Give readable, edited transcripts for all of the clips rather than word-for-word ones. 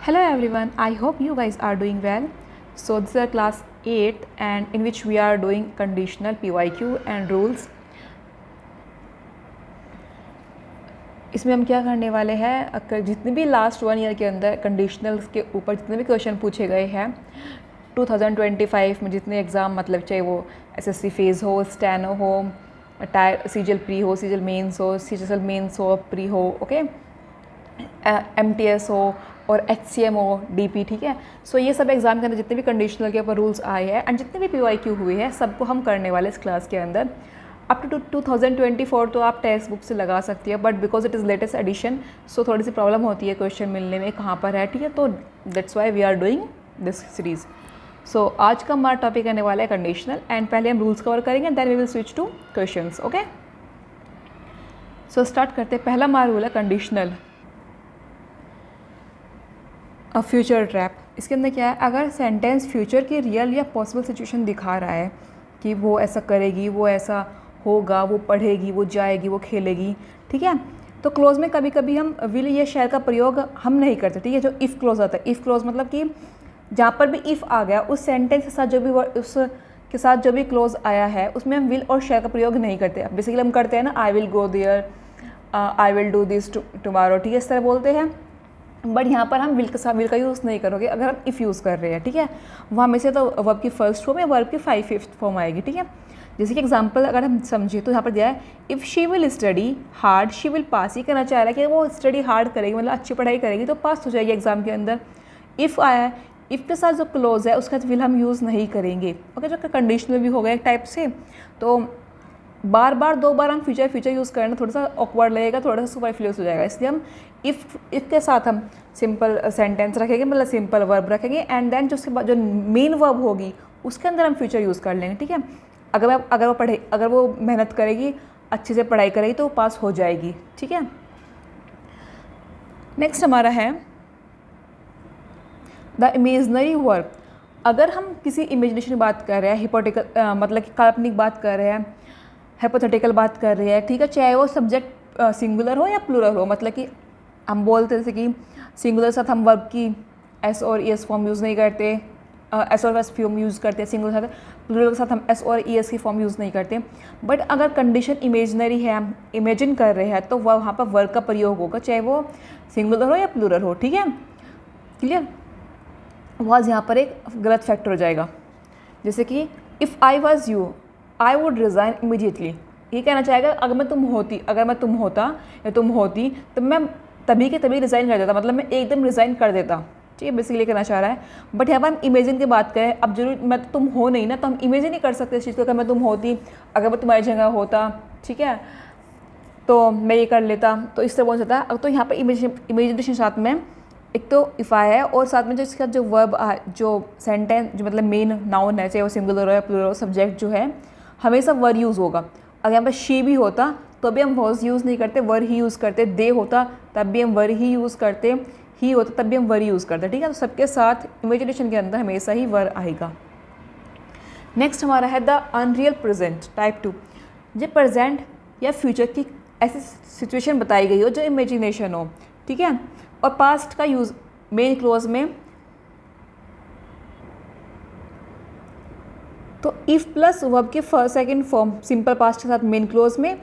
Hello everyone, I hope you guys are doing well. So this is our class 8 and in which we are doing conditional PYQ and rules. इसमें हम क्या करने वाले हैं, अगर जितने भी लास्ट 1 ईयर के अंदर कंडीशनल्स के ऊपर जितने भी क्वेश्चन पूछे गए हैं 2025 में जितने एग्ज़ाम मतलब चाहे वो एसएससी फेज़ हो, स्टेनो हो, सीजल प्री हो, सीजल मेंस हो, सीजल मेंस हो, प्री हो, ओके, एमटीएस हो और एचसीएम हो, डीपी, ठीक है। सो ये सब एग्ज़ाम के अंदर जितने भी कंडीशनल के ऊपर रूल्स आए हैं एंड जितने भी पीवाईक्यू हुए हैं सबको हम करने वाले इस क्लास के अंदर। अप टू 2024 तो आप टेक्स्ट बुक से लगा सकती है, but because it is latest edition so थोड़ी सी प्रॉब्लम होती है क्वेश्चन मिलने में कहाँ पर है, ठीक है। तो that's why we are doing this series. So आज का हमारा टॉपिक रहने वाला है कंडीशनल एंड पहले हम रूल्स कवर करेंगे then we will switch to questions, okay. So start करते हैं। पहला हमारा रूल है कंडीशनल फ्यूचर ट्रैप। इसके अंदर क्या है, अगर सेंटेंस फ्यूचर की रियल या पॉसिबल सिचुएशन दिखा रहा है कि वो ऐसा करेगी, वो ऐसा होगा, वो पढ़ेगी, वो जाएगी, वो खेलेगी, ठीक है, तो क्लोज में कभी कभी हम विल या शेयर का प्रयोग हम नहीं करते, ठीक है। जो इफ़ क्लोज आता है, इफ़ क्लोज मतलब कि जहाँ पर भी इफ़ आ गया उस सेंटेंस के साथ जो भी उसके साथ जो भी क्लोज आया है उसमें हम विल और शेयर का प्रयोग नहीं करते। बेसिकली हम करते हैं ना, I will go there, I will do this tomorrow, ठीक है, इस तरह बोलते हैं। बट यहाँ पर हम विल के साथ विल का यूज़ नहीं करोगे अगर हम इफ़ यूज़ कर रहे हैं, ठीक है। वहाँ में से तो वर्ब की फर्स्ट फॉर्म या वर्ब की 5/5 फॉर्म आएगी, ठीक है। जैसे कि एग्जांपल अगर हम समझे तो यहाँ पर दिया है if she will study hard she will pass. ये कहना चाह रहा है कि वो स्टडी हार्ड करेगी मतलब अच्छी पढ़ाई करेगी तो पास हो जाएगी एग्जाम के अंदर। इफ़ आया है, इफ़ के साथ जो क्लोज है उसका विल हम यूज़ नहीं करेंगे, ओके। जो कंडीशनल भी हो गया एक टाइप से, तो बार बार 2 बार हम फ्यूचर यूज़ करना थोड़ा सा ऑकवर्ड लगेगा, थोड़ा सा सुपरफ्लुअस हो जाएगा, इसलिए हम इफ़ के साथ हम सिंपल सेंटेंस रखेंगे, मतलब सिंपल वर्ब रखेंगे एंड देन जो उसके बाद जो मेन वर्ब होगी उसके अंदर हम फ्यूचर यूज़ कर लेंगे, ठीक है। अगर वो मेहनत करेगी, अच्छे से पढ़ाई करेगी तो वो पास हो जाएगी, ठीक है। नेक्स्ट हमारा है द इमेजनरी वर्ब। अगर हम किसी इमेजिनेशन की बात कर रहे हैं, हिपोथेटिकल मतलब कि काल्पनिक बात कर रहे हैं, हाइपोथेटिकल बात कर रहे हैं, ठीक है, चाहे वो सब्जेक्ट सिंगुलर हो या प्लूरल हो, मतलब कि हम बोलते हैं जैसे कि सिंगुलर साथ हम वर्ब की एस और ई एस फॉर्म यूज़ नहीं करते, एस और एस फॉर्म यूज़ करते हैं सिंगुलर साथ, प्लूरल के साथ हम एस और ई एस की फॉर्म यूज़ नहीं करते। बट अगर कंडीशन इमेजनरी है, हम इमेजिन कर रहे हैं तो वहाँ पर वर्ब का प्रयोग होगा, चाहे वो सिंगुलर हो या प्लूरल हो, ठीक है, क्लियर। वॉज यहाँ पर एक गलत फैक्टर हो जाएगा, जैसे कि if I was you I would resign immediately. ये कहना चाहेगा अगर मैं तुम होता या तुम होती तो मैं तभी के तभी रिज़ाइन कर देता, मतलब मैं एकदम रिज़ाइन कर देता, ठीक है, बेसिकली कहना चाह रहा है। बट यहाँ पर हम इमेजिन की बात करें, अब जरूर मैं तुम हो नहीं ना, तो हम इमेजिन नहीं कर सकते इस चीज़ को। अगर मैं तुम होती, अगर मैं तुम्हारी जगह होता, ठीक है, तो मैं ये कर लेता, तो इससे बोल सकता है। तो यहाँ पर इमेजिनेशन साथ में एक तो इफ़ आया है और साथ में जो इसका जो वर्ब जो सेंटेंस जो मतलब मेन नाउन है, चाहे वो सिंगुलर हो या प्लूरल हो, सब्जेक्ट जो है हमेशा वर यूज़ होगा। अगर यहाँ पर शी भी होता तो भी हम वॉज यूज़ नहीं करते, वर ही यूज़ करते। दे होता तब भी हम वर ही यूज़ करते, ही होता तब भी हम वर यूज़ करते, ठीक है। तो सबके साथ इमेजिनेशन के अंदर हमेशा ही वर आएगा। नेक्स्ट हमारा है द अनरियल प्रेजेंट टाइप 2। जो प्रेजेंट या फ्यूचर की ऐसी सिचुएशन बताई गई हो जो इमेजिनेशन हो, ठीक है, और पास्ट का यूज़ मेन क्लोज में, तो इफ़ प्लस वर्ब की first second form simple past के साथ मेन क्लोज में,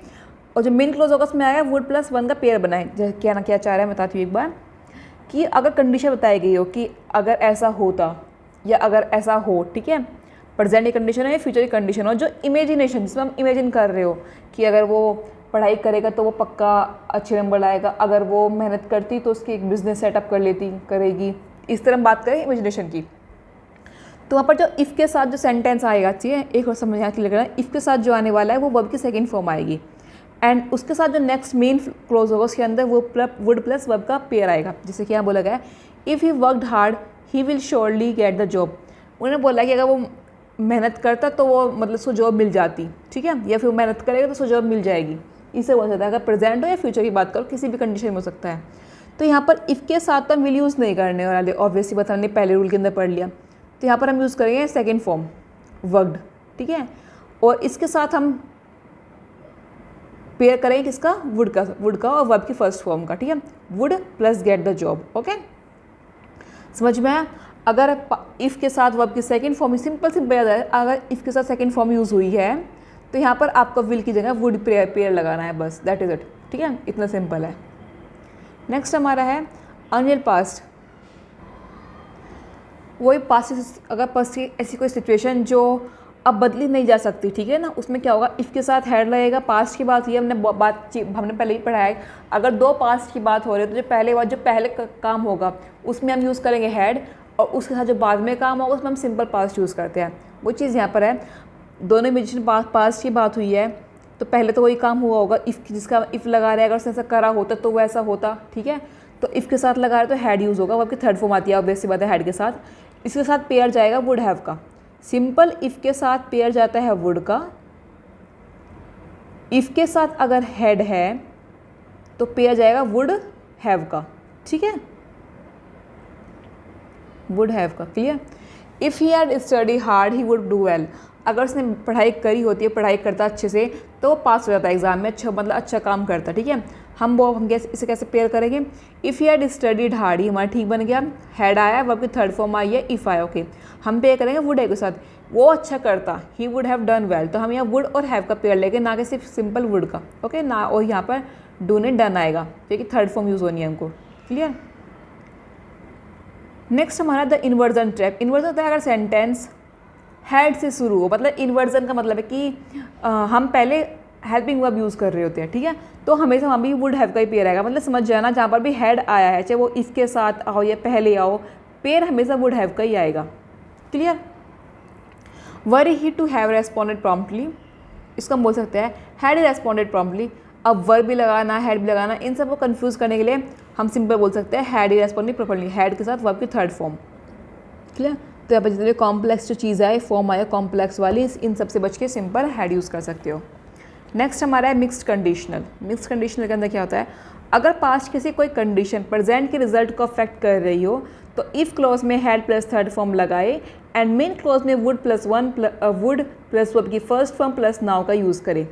और जो मेन क्लोज होगा उसमें आएगा वुड प्लस वन का पेयर बनाए। जैसे क्या चाह रहा है बताती हूँ एक बार, कि अगर कंडीशन बताई गई हो कि अगर ऐसा होता या अगर ऐसा हो, ठीक है, प्रेजेंट की कंडीशन हो या फ्यूचर की कंडीशन हो, जो इमेजिनेशन जिसमें हम इमेजिन कर रहे हो कि अगर वो पढ़ाई करेगा तो वो पक्का अच्छे नंबर लाएगा, अगर वो मेहनत करती तो उसकी एक बिजनेस सेटअप करेगी, इस तरह हम बात करें इमेजिनेशन की। तो वहाँ पर जो इफ़ के साथ जो सेंटेंस आएगा, ठीक है, एक और समझ यहाँ क्लियर करना, इफ़ के साथ जो आने वाला है वो वर्ब की सेकंड फॉर्म आएगी एंड उसके साथ जो नेक्स्ट मेन क्लोज होगा उसके अंदर वो वुड प्लस वर्ब का पेयर आएगा। जैसे कि यहाँ बोला गया if he worked hard he will surely get the job. उन्होंने बोला कि अगर वो मेहनत करता तो वो मतलब उसको जॉब मिल जाती, ठीक है, या फिर वो मेहनत करेगा तो उसको जॉब मिल जाएगी, इससे बोल सकता है। अगर प्रेजेंट हो या फ्यूचर की बात करो, किसी भी कंडीशन में हो सकता है। तो यहाँ पर इफ़ के साथ तो हम विल यूज़ नहीं करने वाले, ऑब्वियसली बात हमने पहले रूल के अंदर पढ़ लिया। तो यहाँ पर हम यूज़ करेंगे सेकेंड फॉर्म वर्कड, ठीक है, और इसके साथ हम पेयर करेंगे किसका, वुड का और वर्ब की फर्स्ट फॉर्म का, ठीक है, would plus get the job, okay. समझ में आया? अगर इफ़ के साथ वर्ब की सेकंड फॉर्म, सिंपल याद है, अगर इफ़ के साथ सेकंड फॉर्म यूज़ हुई है तो यहाँ पर आपको विल की जगह वुड पेयर लगाना है, बस दैट इज़ इट। ठीक है, इतना सिंपल है। नेक्स्ट हमारा है अनरियल पास्ट। वही पास्ट, अगर पास्ट की ऐसी कोई सिचुएशन जो अब बदली नहीं जा सकती, ठीक है ना, उसमें क्या होगा, इफ़ के साथ हैड लगेगा। पास्ट की बात ये हमने पहले ही पढ़ा है, अगर दो पास्ट की बात हो रही है तो जो पहले काम होगा उसमें हम यूज़ करेंगे हैड, और उसके साथ जो बाद में काम होगा उसमें हम सिंपल पास्ट यूज़ करते हैं। वो चीज़ यहाँ पर है, दोनों में जिस पास्ट की बात हुई है तो पहले तो वही काम हुआ होगा, इफ़ जिसका इफ़ लगा रहे हैं, अगर उसने ऐसा करा होता तो वो ऐसा होता। ठीक है, तो इफ़ के साथ लगा रहे तो हैड यूज़ होगा, वो आपकी थर्ड फॉर्म आती है, ऑब्वियस सी बात है हैड के साथ। इसके साथ पेयर जाएगा वुड हैव का। सिंपल इफ़ के साथ पेयर जाता है वुड का। इफ़ के साथ अगर हैड है तो पेयर जाएगा वुड हैव का। ठीक है, वुड हैव का, clear. If he had study hard he would do well. अगर उसने पढ़ाई करी होती है, पढ़ाई करता अच्छे से, तो वो पास हो जाता है एग्जाम में, अच्छा मतलब अच्छा काम करता। ठीक है, हम इसे कैसे पेयर करेंगे, if he had studied hard, he हमारा ठीक बन गया। हैड आया, वर्ब की थर्ड फॉर्म आई है इफ़ आया, ओके। हम पेयर करेंगे वुड हैव के साथ, वो अच्छा करता, he would have done well, तो हम यहाँ वुड और हैव का पेयर लेंगे, ना कि सिर्फ सिंपल वुड का, ओके ना। और यहाँ पर डू ने डन आएगा, क्योंकि थर्ड फॉर्म यूज़ होनी है हमको, क्लियर। नेक्स्ट हमारा द इन्वर्जन ट्रैप। इन्वर्जन होता है अगर सेंटेंस हैड से शुरू हो, मतलब इन्वर्जन का मतलब है कि हम पहले हेल्पिंग वर्ब यूज़ कर रहे होते हैं। ठीक है, तो हमेशा वहाँ भी वुड हैव का ही पेयर आएगा, मतलब समझ जाना, जहाँ पर भी हैड आया है, चाहे वो इसके साथ आओ या पहले आओ, पेयर हमेशा वुड हैव का ही आएगा, clear. Were he to have responded promptly, इसको हम बोल सकते हैं हैड रेस्पॉन्डेड प्रॉम्प्टली। अब वर्ब भी लगाना, हैड भी लगाना, इन सब को कन्फ्यूज़ करने के लिए हम सिंपल बोल सकते हैं had he responded properly, had के साथ वर्ब की थर्ड फॉर्म, क्लियर। तो यहाँ पर जितने कॉम्प्लेक्स जो चीज़ है, फॉर्म आया कॉम्प्लेक्स वाली, इन सब से बच के सिंपल हैड यूज़ कर सकते हो। नेक्स्ट हमारा है मिक्स्ड कंडीशनल। मिक्स्ड कंडीशनल के अंदर क्या होता है, अगर पास्ट किसी कोई कंडीशन प्रेजेंट के रिजल्ट को अफेक्ट कर रही हो तो इफ़ क्लॉज में हैड प्लस थर्ड फॉर्म लगाए, एंड मेन क्लॉज में वुड प्लस वर्ब की फर्स्ट फॉर्म प्लस नाउ का यूज़ करें।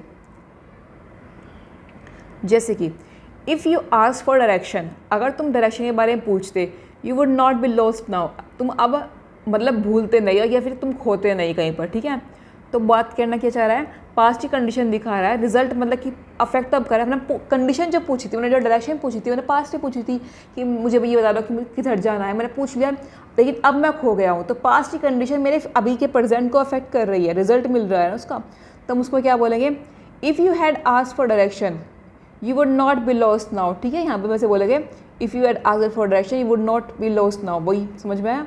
जैसे कि if you ask for direction, अगर तुम डायरेक्शन के बारे में पूछते, you would not be lost now, तुम अब मतलब भूलते नहीं हो या फिर तुम खोते नहीं कहीं पर। ठीक है, तो बात करना क्या चाह रहा है, पास्ट की कंडीशन दिखा रहा है, रिजल्ट मतलब कि अफेक्ट अब कर रहा है। मैंने कंडीशन जो पूछी थी, मैंने जो डायरेक्शन पूछी थी, मैंने पास्ट में पूछी थी कि मुझे भी ये बता दो कि मुझे किधर जाना है, मैंने पूछ लिया, लेकिन अब मैं खो गया हूँ, तो पास्ट की कंडीशन मेरे अभी के प्रेजेंट को अफेक्ट कर रही है, रिजल्ट मिल रहा है ना उसका, तो हम उसको क्या बोलेंगे, if you had asked for direction you would not be lost now. ठीक है, यहाँ पे वैसे बोलेंगे if you had asked for direction you would not be lost now. वही समझ में आया,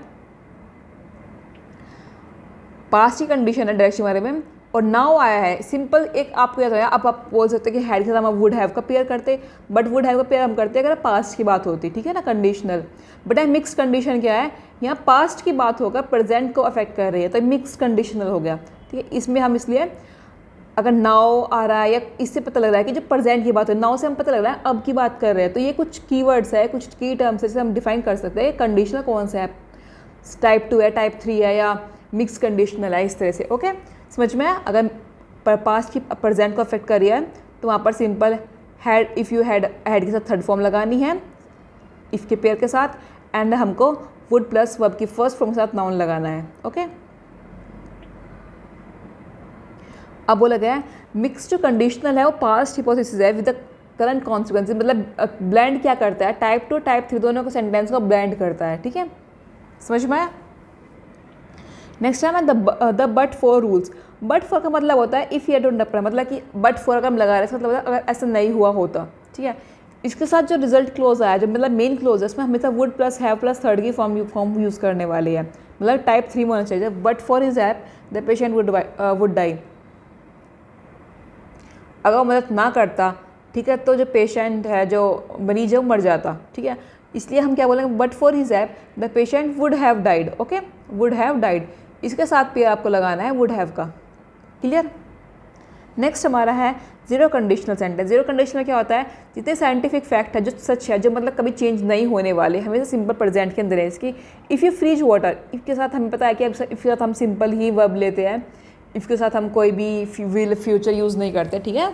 पास्ट की कंडीशन है डायरेक्शन बारे में, और नाउ आया है सिंपल एक आपको याद आया। अब आप बोल सकते हैं कि हैड के साथ हम वुड हैव का पेयर करते, बट वुड हैव का पेयर हम करते अगर पास्ट की बात होती, ठीक है ना, कंडीशनल। बट है मिक्स कंडीशन क्या है, यहाँ पास्ट की बात होकर प्रेजेंट को अफेक्ट कर रही है, तो मिक्स कंडीशनल हो गया। ठीक है, इसमें हम इसलिए अगर नाउ आ रहा है या इससे पता लग रहा है कि जो प्रेजेंट की बात है, नाउ से हम पता लग रहा है अब की बात कर रहे हैं, तो ये कुछ कीवर्ड्स है, कुछ की टर्म्स है जिसे हम डिफाइन कर सकते हैं कंडीशनल कौन सा है, टाइप 2 है, टाइप 3 है, या मिक्स कंडीशनल है, इस तरह से। ओके, समझ में आया। अगर पास्ट की प्रेजेंट को अफेक्ट कर रही है तो वहाँ पर simple had, if you had के साथ थर्ड फॉर्म लगानी है इफ़ के पेयर के साथ, एंड हमको वुड प्लस वर्ब की फर्स्ट फॉर्म के साथ नाउन लगाना है। ओके, अब बोला गया है मिक्स जो कंडीशनल है वो पास्ट हिपोथेसिस है विद द करंट कॉन्सिक्वेंसेस, मतलब ब्लेंड क्या करता है, टाइप 2 टाइप 3 दोनों को सेंटेंस को ब्लेंड करता है। ठीक है, समझ में आया। नेक्स्ट टाइम है the but for rules. But for का मतलब होता है इफ़ यू डोंट अप्लाई, मतलब कि बट फॉर अगर हम लगा रहे हैं इसका मतलब अगर ऐसा नहीं हुआ होता। ठीक है, इसके साथ जो रिजल्ट क्लोज आया, जो मतलब मेन क्लोज है, उसमें हमेशा would plus have plus third की फॉर्म यूज़ करने वाले हैं, मतलब टाइप 3 में होना चाहिए। But for his help the patient would die, अगर वो मदद ना करता, ठीक है, तो जो पेशेंट है, जो मरीज है, वो मर जाता। ठीक है, इसलिए हम क्या बोलेंगे, but for his help the patient would have died. Okay, would have died, इसके साथ पेयर आपको लगाना है वुड हैव का, क्लियर। नेक्स्ट हमारा है zero conditional sentence. Zero conditional क्या होता है, जितने साइंटिफिक फैक्ट है, जो सच है, जो मतलब कभी चेंज नहीं होने वाले, हमेशा सिंपल प्रेजेंट के अंदर है इसकी। If you freeze water, if के साथ हमें पता है कि इफ़ के साथ हम सिंपल ही वर्ब लेते हैं, इफ़ के साथ हम कोई भी विल फ्यूचर यूज़ नहीं करते। ठीक है,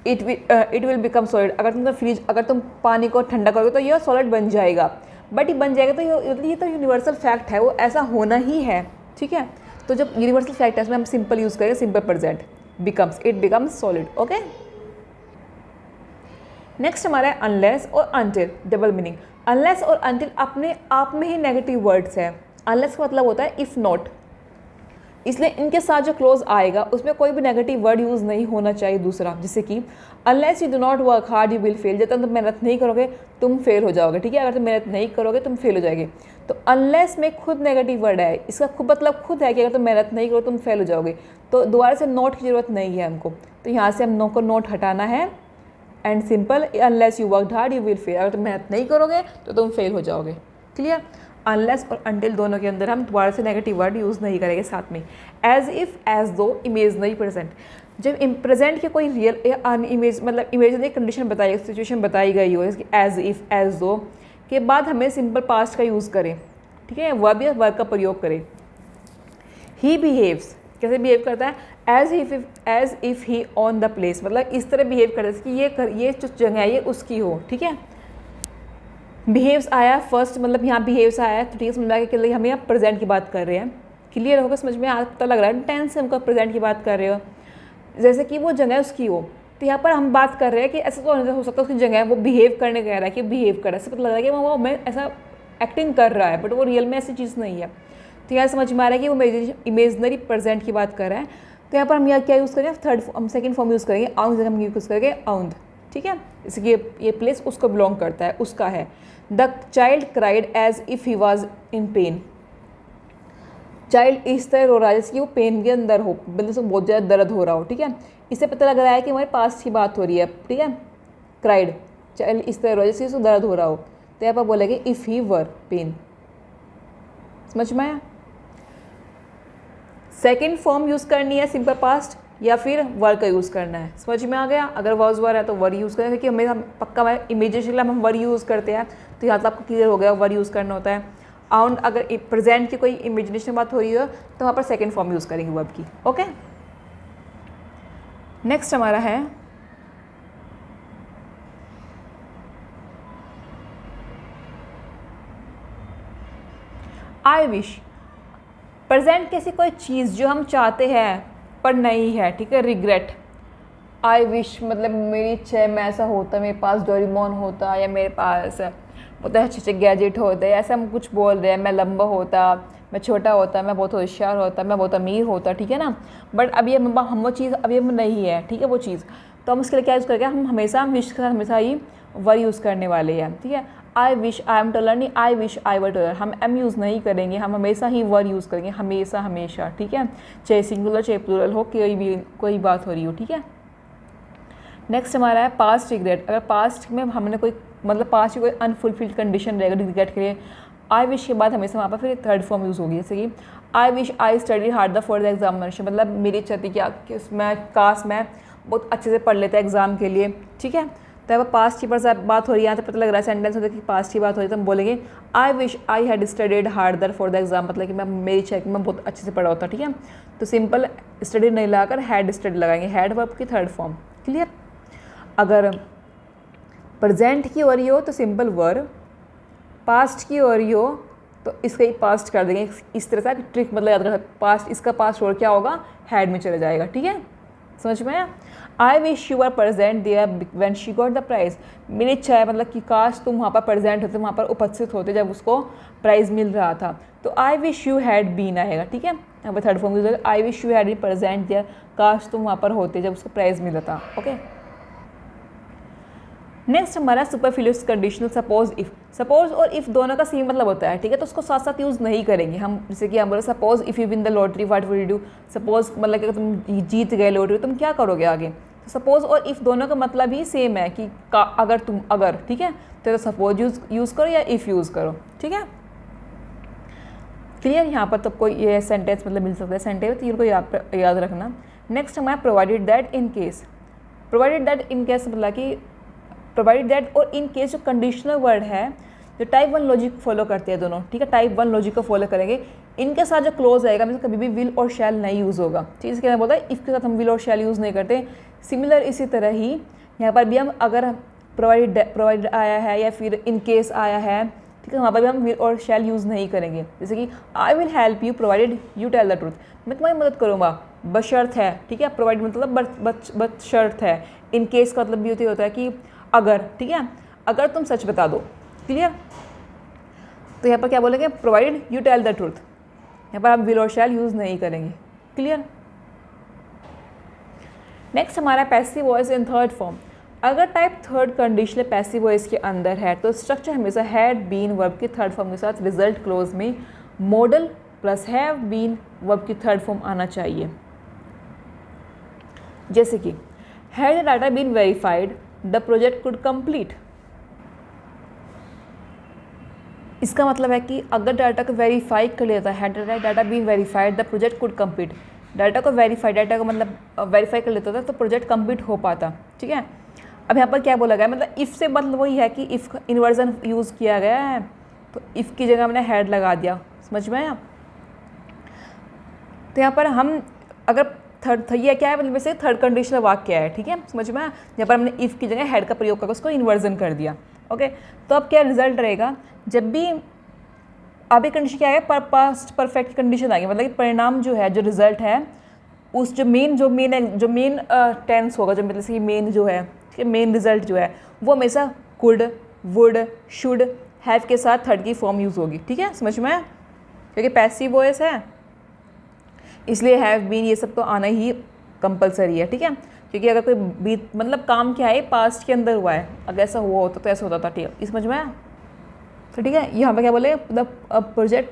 इट विल बिकम सॉलिड, अगर तुम फ्रीज, अगर तुम पानी को ठंडा करोगे तो यह सॉलिड बन जाएगा। बट ये बन जाएगा तो ये तो यूनिवर्सल फैक्ट है, वो ऐसा होना ही है, ठीक है। तो जब यूनिवर्सल फैक्ट है उसमें हम सिंपल यूज़ करेंगे, simple present becomes, it becomes solid, okay. Next हमारा है अनलेस और अनटिल, डबल मीनिंग। अनलेस और अनटिल अपने आप में ही नेगेटिव वर्ड्स है। अनलेस का मतलब होता है इफ़ नॉट, इसलिए इनके साथ जो क्लोज आएगा उसमें कोई भी नेगेटिव वर्ड यूज़ नहीं होना चाहिए दूसरा। जैसे कि unless you do not work hard you will fail, जब तक तुम मेहनत नहीं करोगे तुम फेल हो जाओगे, ठीक है। अगर तुम मेहनत नहीं करोगे तुम फेल हो जाओगे। तो अनलेस में खुद नेगेटिव वर्ड है, इसका खुद मतलब खुद है कि अगर तुम मेहनत नहीं करो तुम फेल हो जाओगे। तो दोबारा से नोट की ज़रूरत नहीं है हमको, तो यहाँ से हम नो को नोट हटाना है and simple unless you work hard you will fail, अगर तुम मेहनत नहीं करोगे तो तुम फेल हो जाओगे, क्लियर। अनलेस और अनटिल दोनों के अंदर हम दोबारा से नेगेटिव वर्ड यूज़ नहीं करेंगे साथ में। एज इफ़, एज दो, इमेजनरी प्रेजेंट। जब प्रेजेंट के कोई रियल या अनइमेज मतलब इमेजनरी कंडीशन बताई, सिचुएशन बताई गई हो, जैसे एज इफ़, एज दो के बाद हमें सिंपल पास्ट का यूज़ करें, ठीक है, वर्ब या वर्ब का प्रयोग करें। ही बिहेव्स, कैसे बिहेव करता है, as if he on the place, मतलब इस तरह बिहेव करता है कि ये जो जगह है ये उसकी हो, ठीक है। बिहेव्स आया फर्स्ट, मतलब यहाँ बिहेव्स आया है तो ठीक है, समझ में आ गया कि हम यहाँ प्रेजेंट की बात कर रहे हैं, क्लियर होगा, समझ में आ पता लग रहा है टेंस से हमको प्रेजेंट की बात कर रहे हो। जैसे कि वो जगह उसकी हो, तो यहाँ पर हम बात कर रहे हैं कि ऐसा तो नहीं हो सकता उसकी जगह है, वो बिहेव करने कह रहा है कि बिहेव कर रहा है, ऐसे पता लग रहा है कि वो मैं ऐसा एक्टिंग कर रहा है, बट वो रियल में ऐसी चीज़ नहीं है। तो यहाँ समझ में आ रहा है कि वो इमेजनरी प्रेजेंट की बात कर रहा है। तो यहाँ पर हम यहाँ क्या यूज़ करेंगे, हम सेकेंड फॉर्म यूज़ करेंगे, आउंड जगह हम यूज़ करेंगे आउंड, ठीक है। जैसे कि ये प्लेस उसको बिलोंग करता है, उसका है। The child cried as if he was in pain, child इस तरह रो रहा है जैसे कि वो पेन के अंदर हो, मतलब उसको बहुत ज़्यादा दर्द हो रहा हो, ठीक है। इससे पता लग रहा है कि हमारे पास्ट की बात हो रही है, ठीक है। क्राइड, चाइल्ड इस तरह रो जैसे उसको दर्द हो रहा हो, तो यहाँ पर बोलेंगे इफ़ ही वर पेन, समझ में आया। सेकेंड फॉर्म यूज़ करनी है सिंपल पास्ट या फिर वर का यूज़ करना है, समझ में आ गया। अगर वॉज वर है तो वर यूज़ करें, क्योंकि हमें पक्का इमीडिएटली हम वर यूज़ करते हैं, तो यहाँ तो आपको क्लियर हो गया वर यूज़ करना होता है। आउंड अगर प्रेजेंट की कोई इमेजिनेशन बात हो रही हो तो वहाँ पर सेकेंड फॉर्म यूज़ करेंगे वर्ब की, ओके। नेक्स्ट हमारा है आई विश। प्रेजेंट कैसी कोई चीज़ जो हम चाहते हैं पर नहीं है, ठीक है। रिग्रेट, आई विश मतलब मेरी इच्छा है मैं ऐसा होता, मेरे पास डोरेमोन होता, या मेरे पास मतलब अच्छे अच्छे गैजेट होते, ऐसा हम कुछ बोल रहे हैं, मैं लंबा होता, मैं छोटा होता, मैं बहुत होशियार होता, मैं बहुत अमीर होता, ठीक है ना। बट अभी हम वो चीज़ अभी हम नहीं है, ठीक है वो चीज़। तो हम उसके लिए क्या यूज़ करेंगे, हम हमेशा विश के साथ हमेशा ही वर यूज़ करने वाले हैं, ठीक है। I wish I am taller नहीं, I wish I were taller, हम एम यूज़ नहीं करेंगे, हम हमेशा ही वर यूज़ करेंगे, हमेशा हमेशा, ठीक है। चाहे सिंगुलर चाहे प्लूरल हो, कोई बात हो रही हो, ठीक है। नेक्स्ट हमारा है पास्ट रिग्रेट। अगर पास्ट में हमने कोई मतलब पास्ट की कोई अनफुलफिल्ड कंडीशन रहेगा रिग्रेट के लिए, आई विश के बाद हमेशा वहाँ पर फिर थर्ड फॉर्म यूज़ होगी। जैसे कि आई wish I study hard for the examination, मतलब मेरी इच्छा थी कि मैं काश मैं बहुत अच्छे से पढ़ लेता एग्ज़ाम के लिए, ठीक है। तो अब पास्ट की बात हो रही है, यहाँ तो पता लग रहा है सेंटेंस होता है कि पास्ट की बात हो रही है, तो हम बोलेंगे आई wish I had studied harder for the exam, मतलब कि मैं मेरी इच्छा है कि मैं बहुत अच्छे से पढ़ा होता, ठीक है। तो सिंपल स्टडी नहीं लगाकर हैड स्टडी लगाएंगे, हैड वर्ब की थर्ड फॉर्म, क्लियर। अगर प्रेजेंट की हो रही हो तो सिंपल वर्ब, पास्ट की हो रही हो तो इसका ही पास्ट कर देंगे। इस तरह से ट्रिक मतलब याद रखना, पास्ट इसका पास्ट और क्या होगा, हैड में चला जाएगा, ठीक है। समझ में आया। I wish you are present there when she got the prize, मेरी इच्छा है मतलब कि काश तुम वहाँ पर प्रेजेंट होते, वहाँ पर उपस्थित होते जब उसको प्राइज़ मिल रहा था। तो I wish you had been आएगा, ठीक है। यहाँ पर थर्ड फॉर्म यूज होगा, I wish you had been present there, काश तुम वहाँ पर होते जब उसको प्राइज़ मिला था, ओके। नेक्स्ट हमारा सुपरफ्लूइड कंडीशनल, सपोज इफ़। सपोज और इफ़ दोनों का सेम मतलब होता है, ठीक है। तो उसको साथ साथ यूज़ नहीं करेंगे हम। जैसे कि हम बोले suppose if you win the lottery what will you do, suppose मतलब कि तुम जीत गए लॉटरी तुम क्या करोगे आगे। तो सपोज और इफ़ दोनों का मतलब ही सेम है कि अगर, ठीक है। तो सपोज यूज़ करो या इफ़ यूज़ करो, ठीक है। क्लियर। यहाँ पर तो कोई ये सेंटेंस मतलब मिल सकता है सेंटेंस, तो इनको याद रखना। नेक्स्ट हमारा provided that in case. Provided that in case मतलब कि प्रोवाइडेड दैट और इन केस जो कंडीशनल वर्ड है जो टाइप 1 लॉजिक फॉलो करते हैं दोनों, ठीक है। टाइप 1 लॉजिक को फॉलो करेंगे, इनके साथ जो क्लोज आएगा मतलब कभी भी विल और शैल नहीं यूज़ होगा, ठीक है। इसके लिए बोलता है इफ़ के साथ हम विल और शैल यूज़ नहीं करते। सिमिलर इसी तरह ही यहाँ पर भी हम अगर प्रोवाइडेड आया है या फिर इन केस आया है, ठीक ठीक है, वहाँ पर भी हम विल और शैल यूज़ नहीं करेंगे। जैसे कि I will help you provided you tell the truth, मैं तुम्हारी मदद करूँगा बशर्त है, ठीक है, प्रोवाइड मतलब बशर्त है। इन केस का मतलब भी होता है कि अगर, ठीक है, अगर तुम सच बता दो। क्लियर? तो यहाँ पर क्या बोलेंगे, provided you tell the truth, यहाँ पर हम विल और शैल यूज़ नहीं करेंगे। क्लियर? नेक्स्ट हमारा passive voice in third form. अगर type third conditional passive voice के अंदर है तो स्ट्रक्चर हमेशा हैड बीन वर्ब की थर्ड फॉर्म के साथ रिजल्ट क्लोज में modal plus have been verb की थर्ड फॉर्म आना चाहिए। जैसे कि had the data been verified the project could complete. इसका मतलब है कि अगर डाटा को वेरीफाई कर लिया था, had data been verified the project could complete, data को वेरीफाई, डाटा को मतलब वेरीफाई कर लेता था तो प्रोजेक्ट कंप्लीट हो पाता। ठीक है, अब यहाँ पर क्या बोला गया, मतलब इफ़ से मतलब वही है कि इफ़ इन्वर्जन यूज़ किया गया है तो इफ़ की जगह मैंने हैड लगा दिया। समझ में आया? तो यहाँ पर हम अगर थर्ड ये क्या है, मतलब वैसे थर्ड कंडीशनल वाक्य है। ठीक है, समझ में आया? यहाँ पर हमने इफ़ की जगह हैड का प्रयोग करके उसको इन्वर्जन कर दिया। ओके, तो अब क्या रिजल्ट रहेगा, जब भी अभी कंडीशन क्या है, पास्ट परफेक्ट कंडीशन आ गई, मतलब कि परिणाम जो है, जो रिजल्ट है, उस जो मेन टेंस होगा, जो मतलब कि मेन जो है, ठीक है, मेन रिजल्ट जो है वो हमेशा कुड, वुड, शुड, हैव के साथ थर्ड की फॉर्म यूज़ होगी। ठीक है, समझ में? क्योंकि पैसिव वॉइस है इसलिए हैव बीन ये सब तो आना ही कंपलसरी है। ठीक है, क्योंकि अगर कोई बीत मतलब काम क्या है, पास्ट के अंदर हुआ है, अगर ऐसा हुआ होता तो ऐसा होता था। ठीक है, समझ में आया? तो ठीक है, यहाँ पे क्या बोले, the project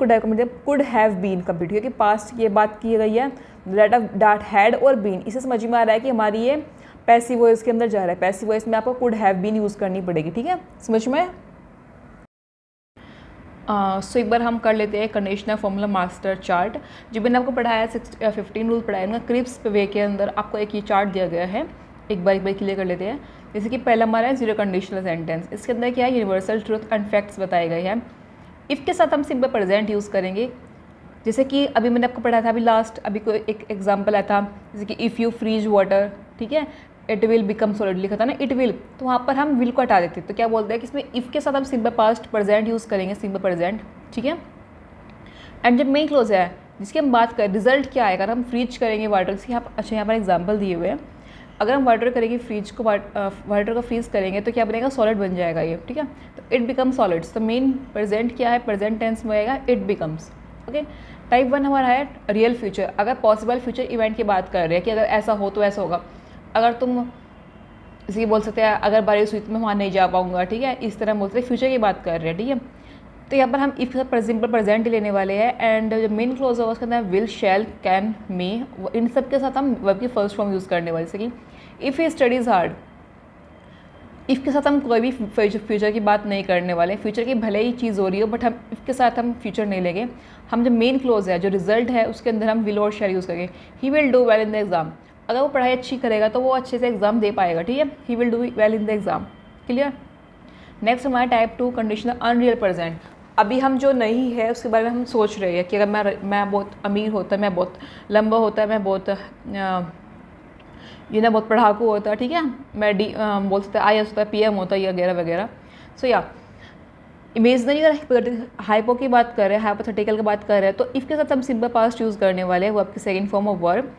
could have been complete, क्योंकि पास्ट की बात की गई है, डाट हैड और बीन, इसे समझ में आ रहा है कि हमारी ये पैसिव वॉइस के अंदर जा रहा है। पैसिव वॉइस में आपको कुड हैव बीन यूज़ करनी पड़ेगी। ठीक है, समझ में? सो एक बार हम कर लेते हैं कंडीशनल फॉर्मूला मास्टर चार्ट, जो मैंने आपको पढ़ाया 15 रूल पढ़ाया ना क्रिप्स वे के अंदर, आपको एक ये चार्ट दिया गया है, एक बार क्लियर कर लेते हैं। जैसे कि पहला हमारा है जीरो कंडीशनल सेंटेंस, इसके अंदर क्या है, यूनिवर्सल ट्रूथ एंड फैक्ट्स बताए गए हैं। इफ़ के साथ हम सिंपल प्रेजेंट यूज़ करेंगे, जैसे कि अभी मैंने आपको पढ़ाया था, अभी लास्ट अभी कोई एक एग्जाम्पल आया था, जैसे कि इफ़ यू फ्रीज वाटर, ठीक है, इट विल बिकम सॉलिड लिखा था ना, इट विल, तो वहाँ पर हम विल को हटा देते, तो क्या बोलते हैं कि इसमें इफ़ के साथ हम सिंपल पास्ट प्रेजेंट यूज़ करेंगे, सिंपल प्रेजेंट। ठीक है, एंड जब मेन क्लोज है जिसकी हम बात करें, रिजल्ट क्या आएगा, अगर हम फ्रीज करेंगे वाटर, इसकी अच्छा यहाँ पर एग्जाम्पल दिए हुए हैं, अगर हम वाटर करेंगे फ्रीज को, वाटर को फ्रीज करेंगे तो क्या बनेगा, सॉलिड बन जाएगा ये। ठीक है, तो इट बिकम सॉलिड्स, तो मेन प्रेजेंट क्या है, प्रेजेंट टेंस में आएगा इट बिकम्स। ओके, टाइप 1 हमारा है रियल फ्यूचर, अगर पॉसिबल फ्यूचर इवेंट की बात कर रहे हैं कि अगर ऐसा हो तो ऐसा होगा, अगर तुम इसी बोल सकते हैं अगर बारिश हुई तो मैं वहाँ नहीं जा पाऊँगा। ठीक है, इस तरह बोल सकते फ्यूचर की बात कर रहे हैं। ठीक है, तो यहाँ पर हम इफ सिंपल प्रेजेंट ही लेने वाले हैं, एंड जो मेन क्लोज होगा उसके अंदर विल, शैल, कैन, मे, इन सब के साथ हम वर्ब की फर्स्ट फॉर्म यूज़ करने वाले। जैसे कि if he studies hard, if के साथ हम कोई भी फ्यूचर की बात नहीं करने वाले, फ्यूचर की भले ही चीज़ हो रही हो बट हम इफ़ के साथ हम फ्यूचर नहीं लेंगे, हम जो मेन क्लोज है, जो रिजल्ट है, उसके अंदर हम विल और शैल यूज़ करेंगे। He will do well in the exam, अगर वो पढ़ाई अच्छी करेगा तो वो अच्छे से एग्जाम दे पाएगा। ठीक है, he will do well in the exam. Clear? Next हमारा टाइप 2 कंडीशनल अनरियल प्रेजेंट, अभी हम जो नहीं है उसके बारे में हम सोच रहे हैं कि अगर मैं बहुत अमीर होता, मैं बहुत लंबा होता, मैं बहुत बहुत पढ़ाकू होता, ठीक है, मैं बोल सकते IAS होता, PM होता, ये वगैरह वगैरह। सो या इमेजनरी अगर हाइपो की बात कर रहे हैं, हाइपोथेटिकल की बात कर रहे हैं, तो इफ़ के साथ हम सिंपल पास्ट यूज़ करने वाले हैं, वो आपकी second form of verb,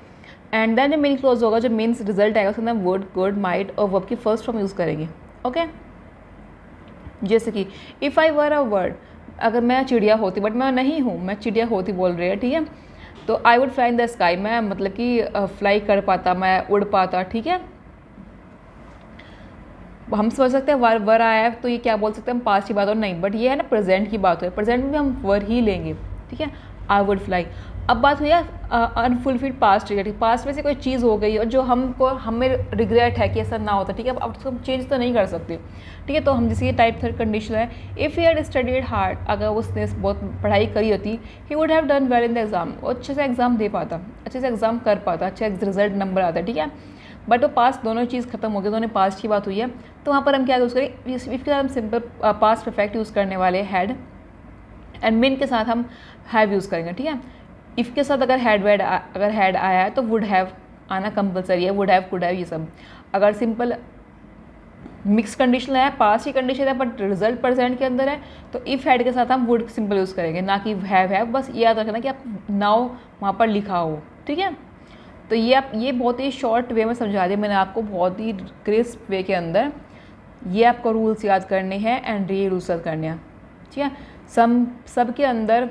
and then जो मेन क्लोज होगा, जो मेन रिजल्ट आएगा उसके अंदर वर्ड, गुड, माइट और वर्ब की फर्स्ट फॉर्म यूज़ करेंगे। ओके, जैसे कि if I were a word, अगर मैं चिड़िया होती, बट मैं नहीं हूँ, मैं चिड़िया होती बोल रही है। ठीक है, तो I would fly in the sky, मैं मतलब कि फ्लाई कर पाता, मैं उड़ पाता। ठीक है, हम समझ सकते हैं वर आया है तो ये क्या बोल सकते हैं, हम पास्ट की बात हो नहीं, बट ये है ना प्रेजेंट की बात हो, प्रेजेंट में भी हम वर ही लेंगे। ठीक है, आई वुड फ्लाई। अब बात हुई है अनफुलफिल्ड पास्ट रिलेटेड, पास्ट में से कोई चीज़ हो गई और जो हमें रिग्रेट है कि ऐसा ना होता। ठीक है, अब उसको हम चेंज तो नहीं कर सकते। ठीक है, तो हम जैसे ये टाइप 3 कंडीशन है, if he had studied hard, अगर उसने बहुत पढ़ाई करी होती, he would have done well in the exam, वो अच्छे से एग्जाम दे पाता, अच्छे से एग्जाम कर पाता, अच्छा रिजल्ट नंबर आता है। ठीक है, बट वो पास्ट दोनों चीज़ खत्म हो गई, दोनों पास्ट की बात हुई है, तो वहाँ पर हम क्या यूज़ करें, इफ़ के साथ हम सिंपल पास्ट परफेक्ट यूज़ करने वाले हैड, एंड मेन के साथ हम हैव यूज़ करेंगे। ठीक है, इफ़ के साथ अगर हैड आया है तो वुड हैव आना कंपलसरी है, वुड हैव, कुड हैव, ये सब। अगर सिंपल मिक्स कंडीशन है, पास की कंडीशन है बट रिजल्ट प्रेजेंट के अंदर है, तो इफ़ हैड के साथ हम वुड सिंपल यूज़ करेंगे, ना कि हैव। बस ये याद रखना कि आप नाउ वहाँ पर लिखा हो, ठीक है। तो ये बहुत ही शॉर्ट वे में समझा दिया मैंने आपको, बहुत ही क्रिस्प वे के अंदर। ये आपको रूल्स याद करने हैं एंड ये रूल्स याद करने हैं, ठीक है। सब के अंदर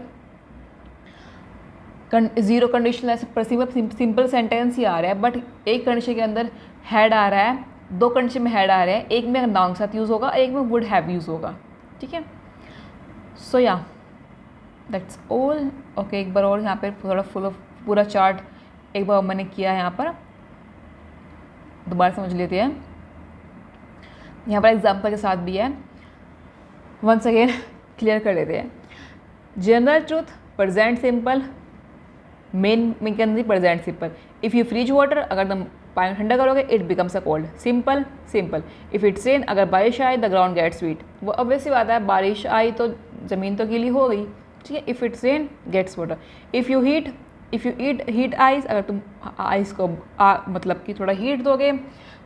ज़ीरो कंडीशन ऐसे सिंपल सेंटेंस ही आ रहा है, बट एक कंडीशन के अंदर हैड आ रहा है, 2 कंडीशन में हैड आ रहा है, एक में नाउन के साथ यूज़ होगा, एक में वुड हैव यूज़ होगा, ठीक है। सो या दैट्स ऑल। ओके, एक बार और यहाँ पे थोड़ा पूरा चार्ट एक बार मैंने किया है, यहाँ पर दोबारा समझ लेते हैं। यहाँ पर एग्जाम्पल के साथ भी है, वंस अगेन क्लियर कर लेते हैं। General truth present simple, main के अंदर present simple. If you freeze water, अगर तुम पानी ठंडा करोगे it becomes a cold, simple simple. If it's rain, अगर बारिश आई द ग्राउंड गेट्स स्वीट, वो ऑब्वियस सी बात है, बारिश आई तो ज़मीन तो गीली हो गई, ठीक है। If it's rain gets water. If you eat heat ice, अगर तुम आइस को मतलब कि थोड़ा हीट दोगे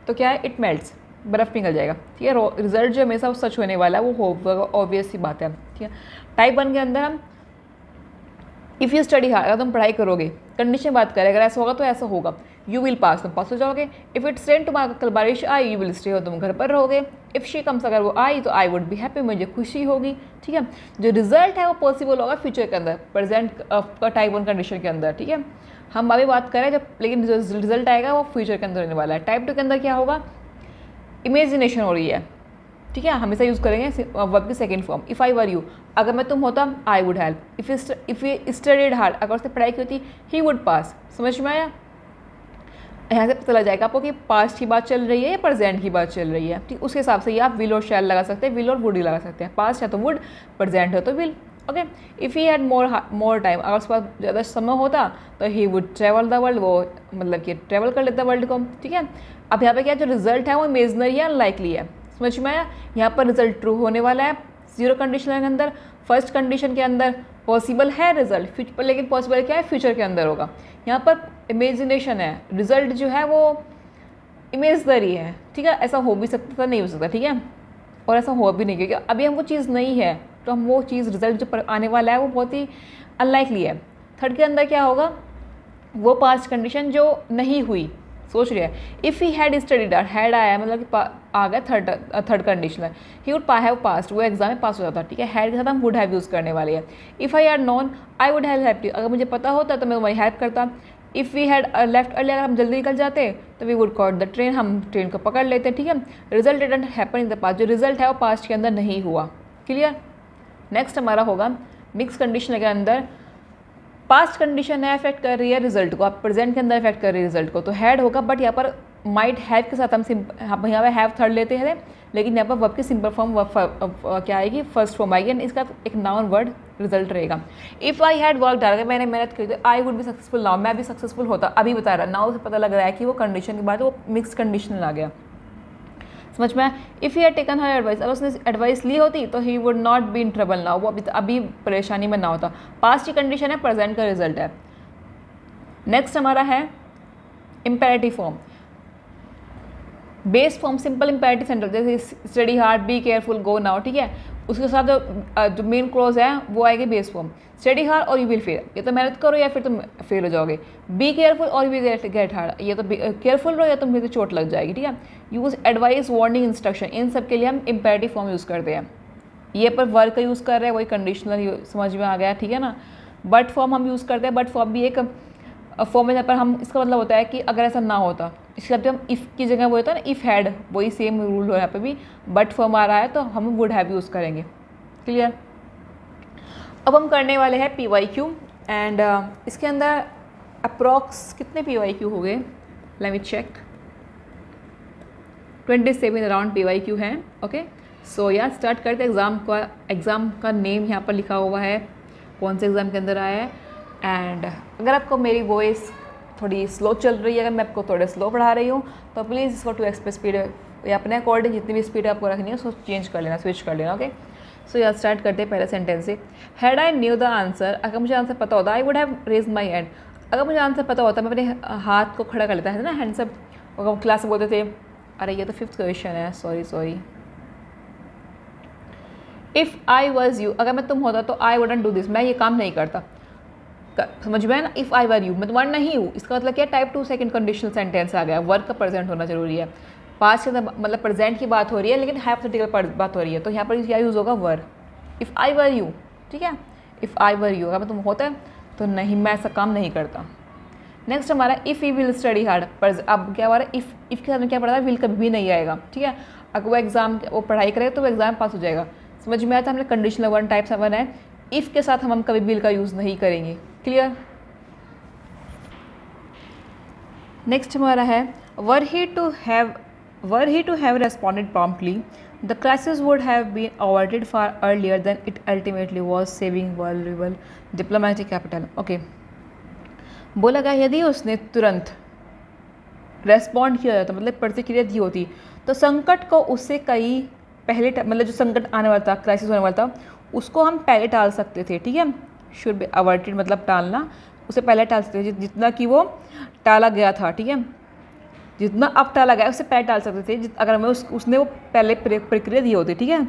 तो क्या है, इट मेल्ट्स, बर्फ़ पिघल जाएगा, ठीक है। रिजल्ट जो हमेशा सच होने वाला है वो होगा, ऑब्वियस सी बात है, ठीक है। टाइप 1 के अंदर हम इफ़ यू स्टडी हार्ड, अगर तुम पढ़ाई करोगे, कंडीशन बात करें, अगर ऐसा होगा तो ऐसा होगा, यू विल पास, तुम पास हो जाओगे। इफ़ इट्स रेन, तुम कल बारिश आई, यू विल स्टे, हो तुम घर पर रहोगे। इफ़ शी कम्स, अगर वो आई तो आई वुड बी हैप्पी, मुझे खुशी होगी, ठीक है। जो रिजल्ट है वो पॉसिबल होगा फ्यूचर के अंदर, प्रेजेंट का टाइप 1 कंडीशन के अंदर, ठीक है। हम अभी बात करें जब, लेकिन जो रिजल्ट आएगा वो फ्यूचर के अंदर होने वाला है। टाइप 2 के अंदर क्या होगा, इमेजिनेशन हो रही है, ठीक है। हमेशा यूज़ करेंगे वर्ब की second form. If I were you, अगर मैं तुम होता I would help. If you studied hard, अगर उसने पढ़ाई की होती ही वुड पास। समझ में आया? यहाँ से पता लग जाएगा आपको कि पास्ट की बात चल रही है या प्रेजेंट की बात चल रही है, ठीक। उसके हिसाब से ये आप विल और शैल लगा सकते हैं, विल और वुड ही लगा सकते हैं। पास्ट है तो वुड, प्रेजेंट है तो will, okay. If he had more time, अगर उसके पास ज़्यादा समय होता तो he would travel the world, वो मतलब कि ट्रैवल कर लेता वर्ल्ड को, ठीक है। अब यहाँ पे क्या, जो रिजल्ट है वो इमेजनरी है, अनलाइकली है। समझ में आया? यहाँ पर रिजल्ट ट्रू होने वाला है ज़ीरो कंडीशन के अंदर। फर्स्ट कंडीशन के अंदर पॉसिबल है रिजल्ट, लेकिन पॉसिबल क्या है, फ्यूचर के अंदर होगा। यहाँ पर इमेजिनेशन है, रिजल्ट जो है वो इमेजनरी है, ठीक है। ऐसा हो भी सकता था, नहीं हो सकता, ठीक है। और ऐसा हो भी नहीं, क्योंकि अभी हम वो चीज़ नहीं है, तो हम वो चीज़ रिजल्ट जो आने वाला है वो बहुत ही अनलाइकली है। थर्ड के अंदर क्या होगा, वो पास्ट कंडीशन जो नहीं हुई, सोच रही है। If he had studied, had आया मतलब कि आ गया थर्ड कंडीशन है, ही वुड हैव पास्ट, वो एग्जाम में पास हो जाता, ठीक है। हैड के साथ हम वुड हैव यूज़ करने वाले हैं। If I had known I would have help you, अगर मुझे पता होता तो मैं तुम्हारी हेल्प करता। If we had left early, अगर हम जल्दी निकल जाते तो we would caught the train, हम ट्रेन को पकड़ लेते, ठीक है। Result didn't happen in the past, जो रिजल्ट है वो पास्ट के अंदर नहीं हुआ, क्लियर। नेक्स्ट हमारा होगा मिक्स कंडीशन के अंदर पास्ट कंडीशन है अफेक्ट कर रही है रिजल्ट को, आप प्रेजेंट के अंदर अफेक्ट कर रही है रिजल्ट को, तो हैड होगा। बट यहाँ पर माइट हैव के साथ हम यहाँ पे हैव थर्ड लेते हैं, लेकिन यहाँ पर वर्ब की सिंपल फॉर्म क्या आएगी, फर्स्ट फॉर्म आएगी, इसका एक नाउन वर्ड रिजल्ट रहेगा। इफ़ आई हैड वर्क डाल के मैंने मेहनत की तो I would be successful now, मैं भी सक्सेसफुल होता। अभी बता रहा नाउ से पता लग रहा है कि वो कंडीशन के बाद वो मिक्स कंडीशन आ गया, समझ में। If he had taken her advice, अगर उसने एडवाइस ली होती तो he would not be in trouble now, वो अभी परेशानी में ना होता। पास्ट की कंडीशन है, प्रेजेंट का रिजल्ट है। नेक्स्ट हमारा है imperative form. Base form simple imperative sentence, जैसे study hard, be careful, go now, ठीक है। उसके साथ जो मेन क्लोज है वो आएगी बेस फॉर्म। स्टडी हार्ड और यू विल फेल, ये तो मेहनत करो या फिर तुम फेल हो जाओगे। बी केयरफुल और यू विल गेट हार्ड, ये तो केयरफुल रहो या तुम्हें तो चोट लग जाएगी, ठीक है। यूज़ एडवाइस, वार्निंग, इंस्ट्रक्शन, इन सब के लिए हम इम्पेरेटिव फॉर्म यूज़ करते हैं। ये पर वर्ब का यूज़ कर रहे हैं, वही कंडीशनल समझ में आ गया, ठीक है ना। बट फॉर्म हम यूज़ करते हैं, बट फॉर्म भी एक फॉर्म है, जहाँ पर हम इसका मतलब होता है कि अगर ऐसा ना होता, इसके बाद हम इफ़ की जगह वो होता है ना, इफ़ हैड, वही सेम रूल हो यहाँ पे भी। बट फॉर्म आ रहा है तो हम वुड हैव यूज़ करेंगे, क्लियर। अब हम करने वाले हैं PYQ एंड इसके अंदर अप्रॉक्स कितने PYQ हो गए, let me check, 27 around PYQ हैं, ओके। सो यार स्टार्ट करते एग्ज़ाम का नेम यहाँ पर लिखा हुआ है, कौन से एग्ज़ाम के अंदर आया है। एंड अगर आपको मेरी वॉइस थोड़ी स्लो चल रही है, अगर मैं आपको थोड़े स्लो पढ़ा रही हूँ तो प्लीज़ इसको 2x पे स्पीड या अपने अकॉर्डिंग जितनी भी स्पीड आपको रखनी है उसको चेंज कर लेना, स्विच कर लेना, ओके। सो यार स्टार्ट करते हैं पहले सेंटेंस से। Had I knew the answer, अगर मुझे आंसर पता होता, I would have raise my hand, अगर मुझे आंसर पता होता मैं अपने हाथ को खड़ा कर लेता है ना, हैंड्स अप। क्लास में बोलते थे अरे ये तो 5th क्वेश्चन है, sorry. If I was you, अगर मैं तुम होता तो आई वुडंट डू दिस, मैं ये काम नहीं करता। समझ में है ना, इफ़ आई वर यू, मैं तुम्हारा नहीं हूँ, इसका मतलब क्या, टाइप 2 सेकंड कंडीशनल सेंटेंस आ गया। वर्क का प्रेजेंट होना जरूरी है। पास्ट के मतलब प्रेजेंट की बात हो रही है, लेकिन हाइपोथेटिकल बात हो रही है, तो यहाँ पर क्या यूज़ होगा, वर। इफ़ आई वर यू, ठीक है, इफ़ आई वर यू, अगर मैं तुम होता है तो नहीं, मैं ऐसा काम नहीं करता। नेक्स्ट हमारा if you will study hard, पर अब क्या हमारा इफ़ के साथ में क्या पढ़ा था, विल कभी भी नहीं आएगा, ठीक है। अगर वो एग्जाम वो पढ़ाई करे तो वो एग्जाम पास हो जाएगा। समझ में आया था, हमने कंडीशनल वन टाइप 7 है, इफ़ के साथ हम कभी विल का यूज़ नहीं करेंगे। क्लियर। नेक्स्ट हमारा है were he to have responded promptly the crisis would have been avoided far earlier than it ultimately was, saving valuable diplomatic capital. Okay, बोला गया यदि उसने तुरंत रेस्पॉन्ड किया जाता, मतलब प्रतिक्रिया दी होती, तो संकट को उससे कई पहले, मतलब जो संकट आने वाला था, क्राइसिस होने वाला था, उसको हम पहले टाल सकते थे, ठीक है। शुड बी अवर्टेड मतलब टालना, उसे पहले टाल सकते थे, जितना कि वो टाला गया था, ठीक है, जितना अब टाला गया उससे पहले टाल सकते थे, अगर हमें उसने वो पहले प्रक्रिया दी होती, ठीक है।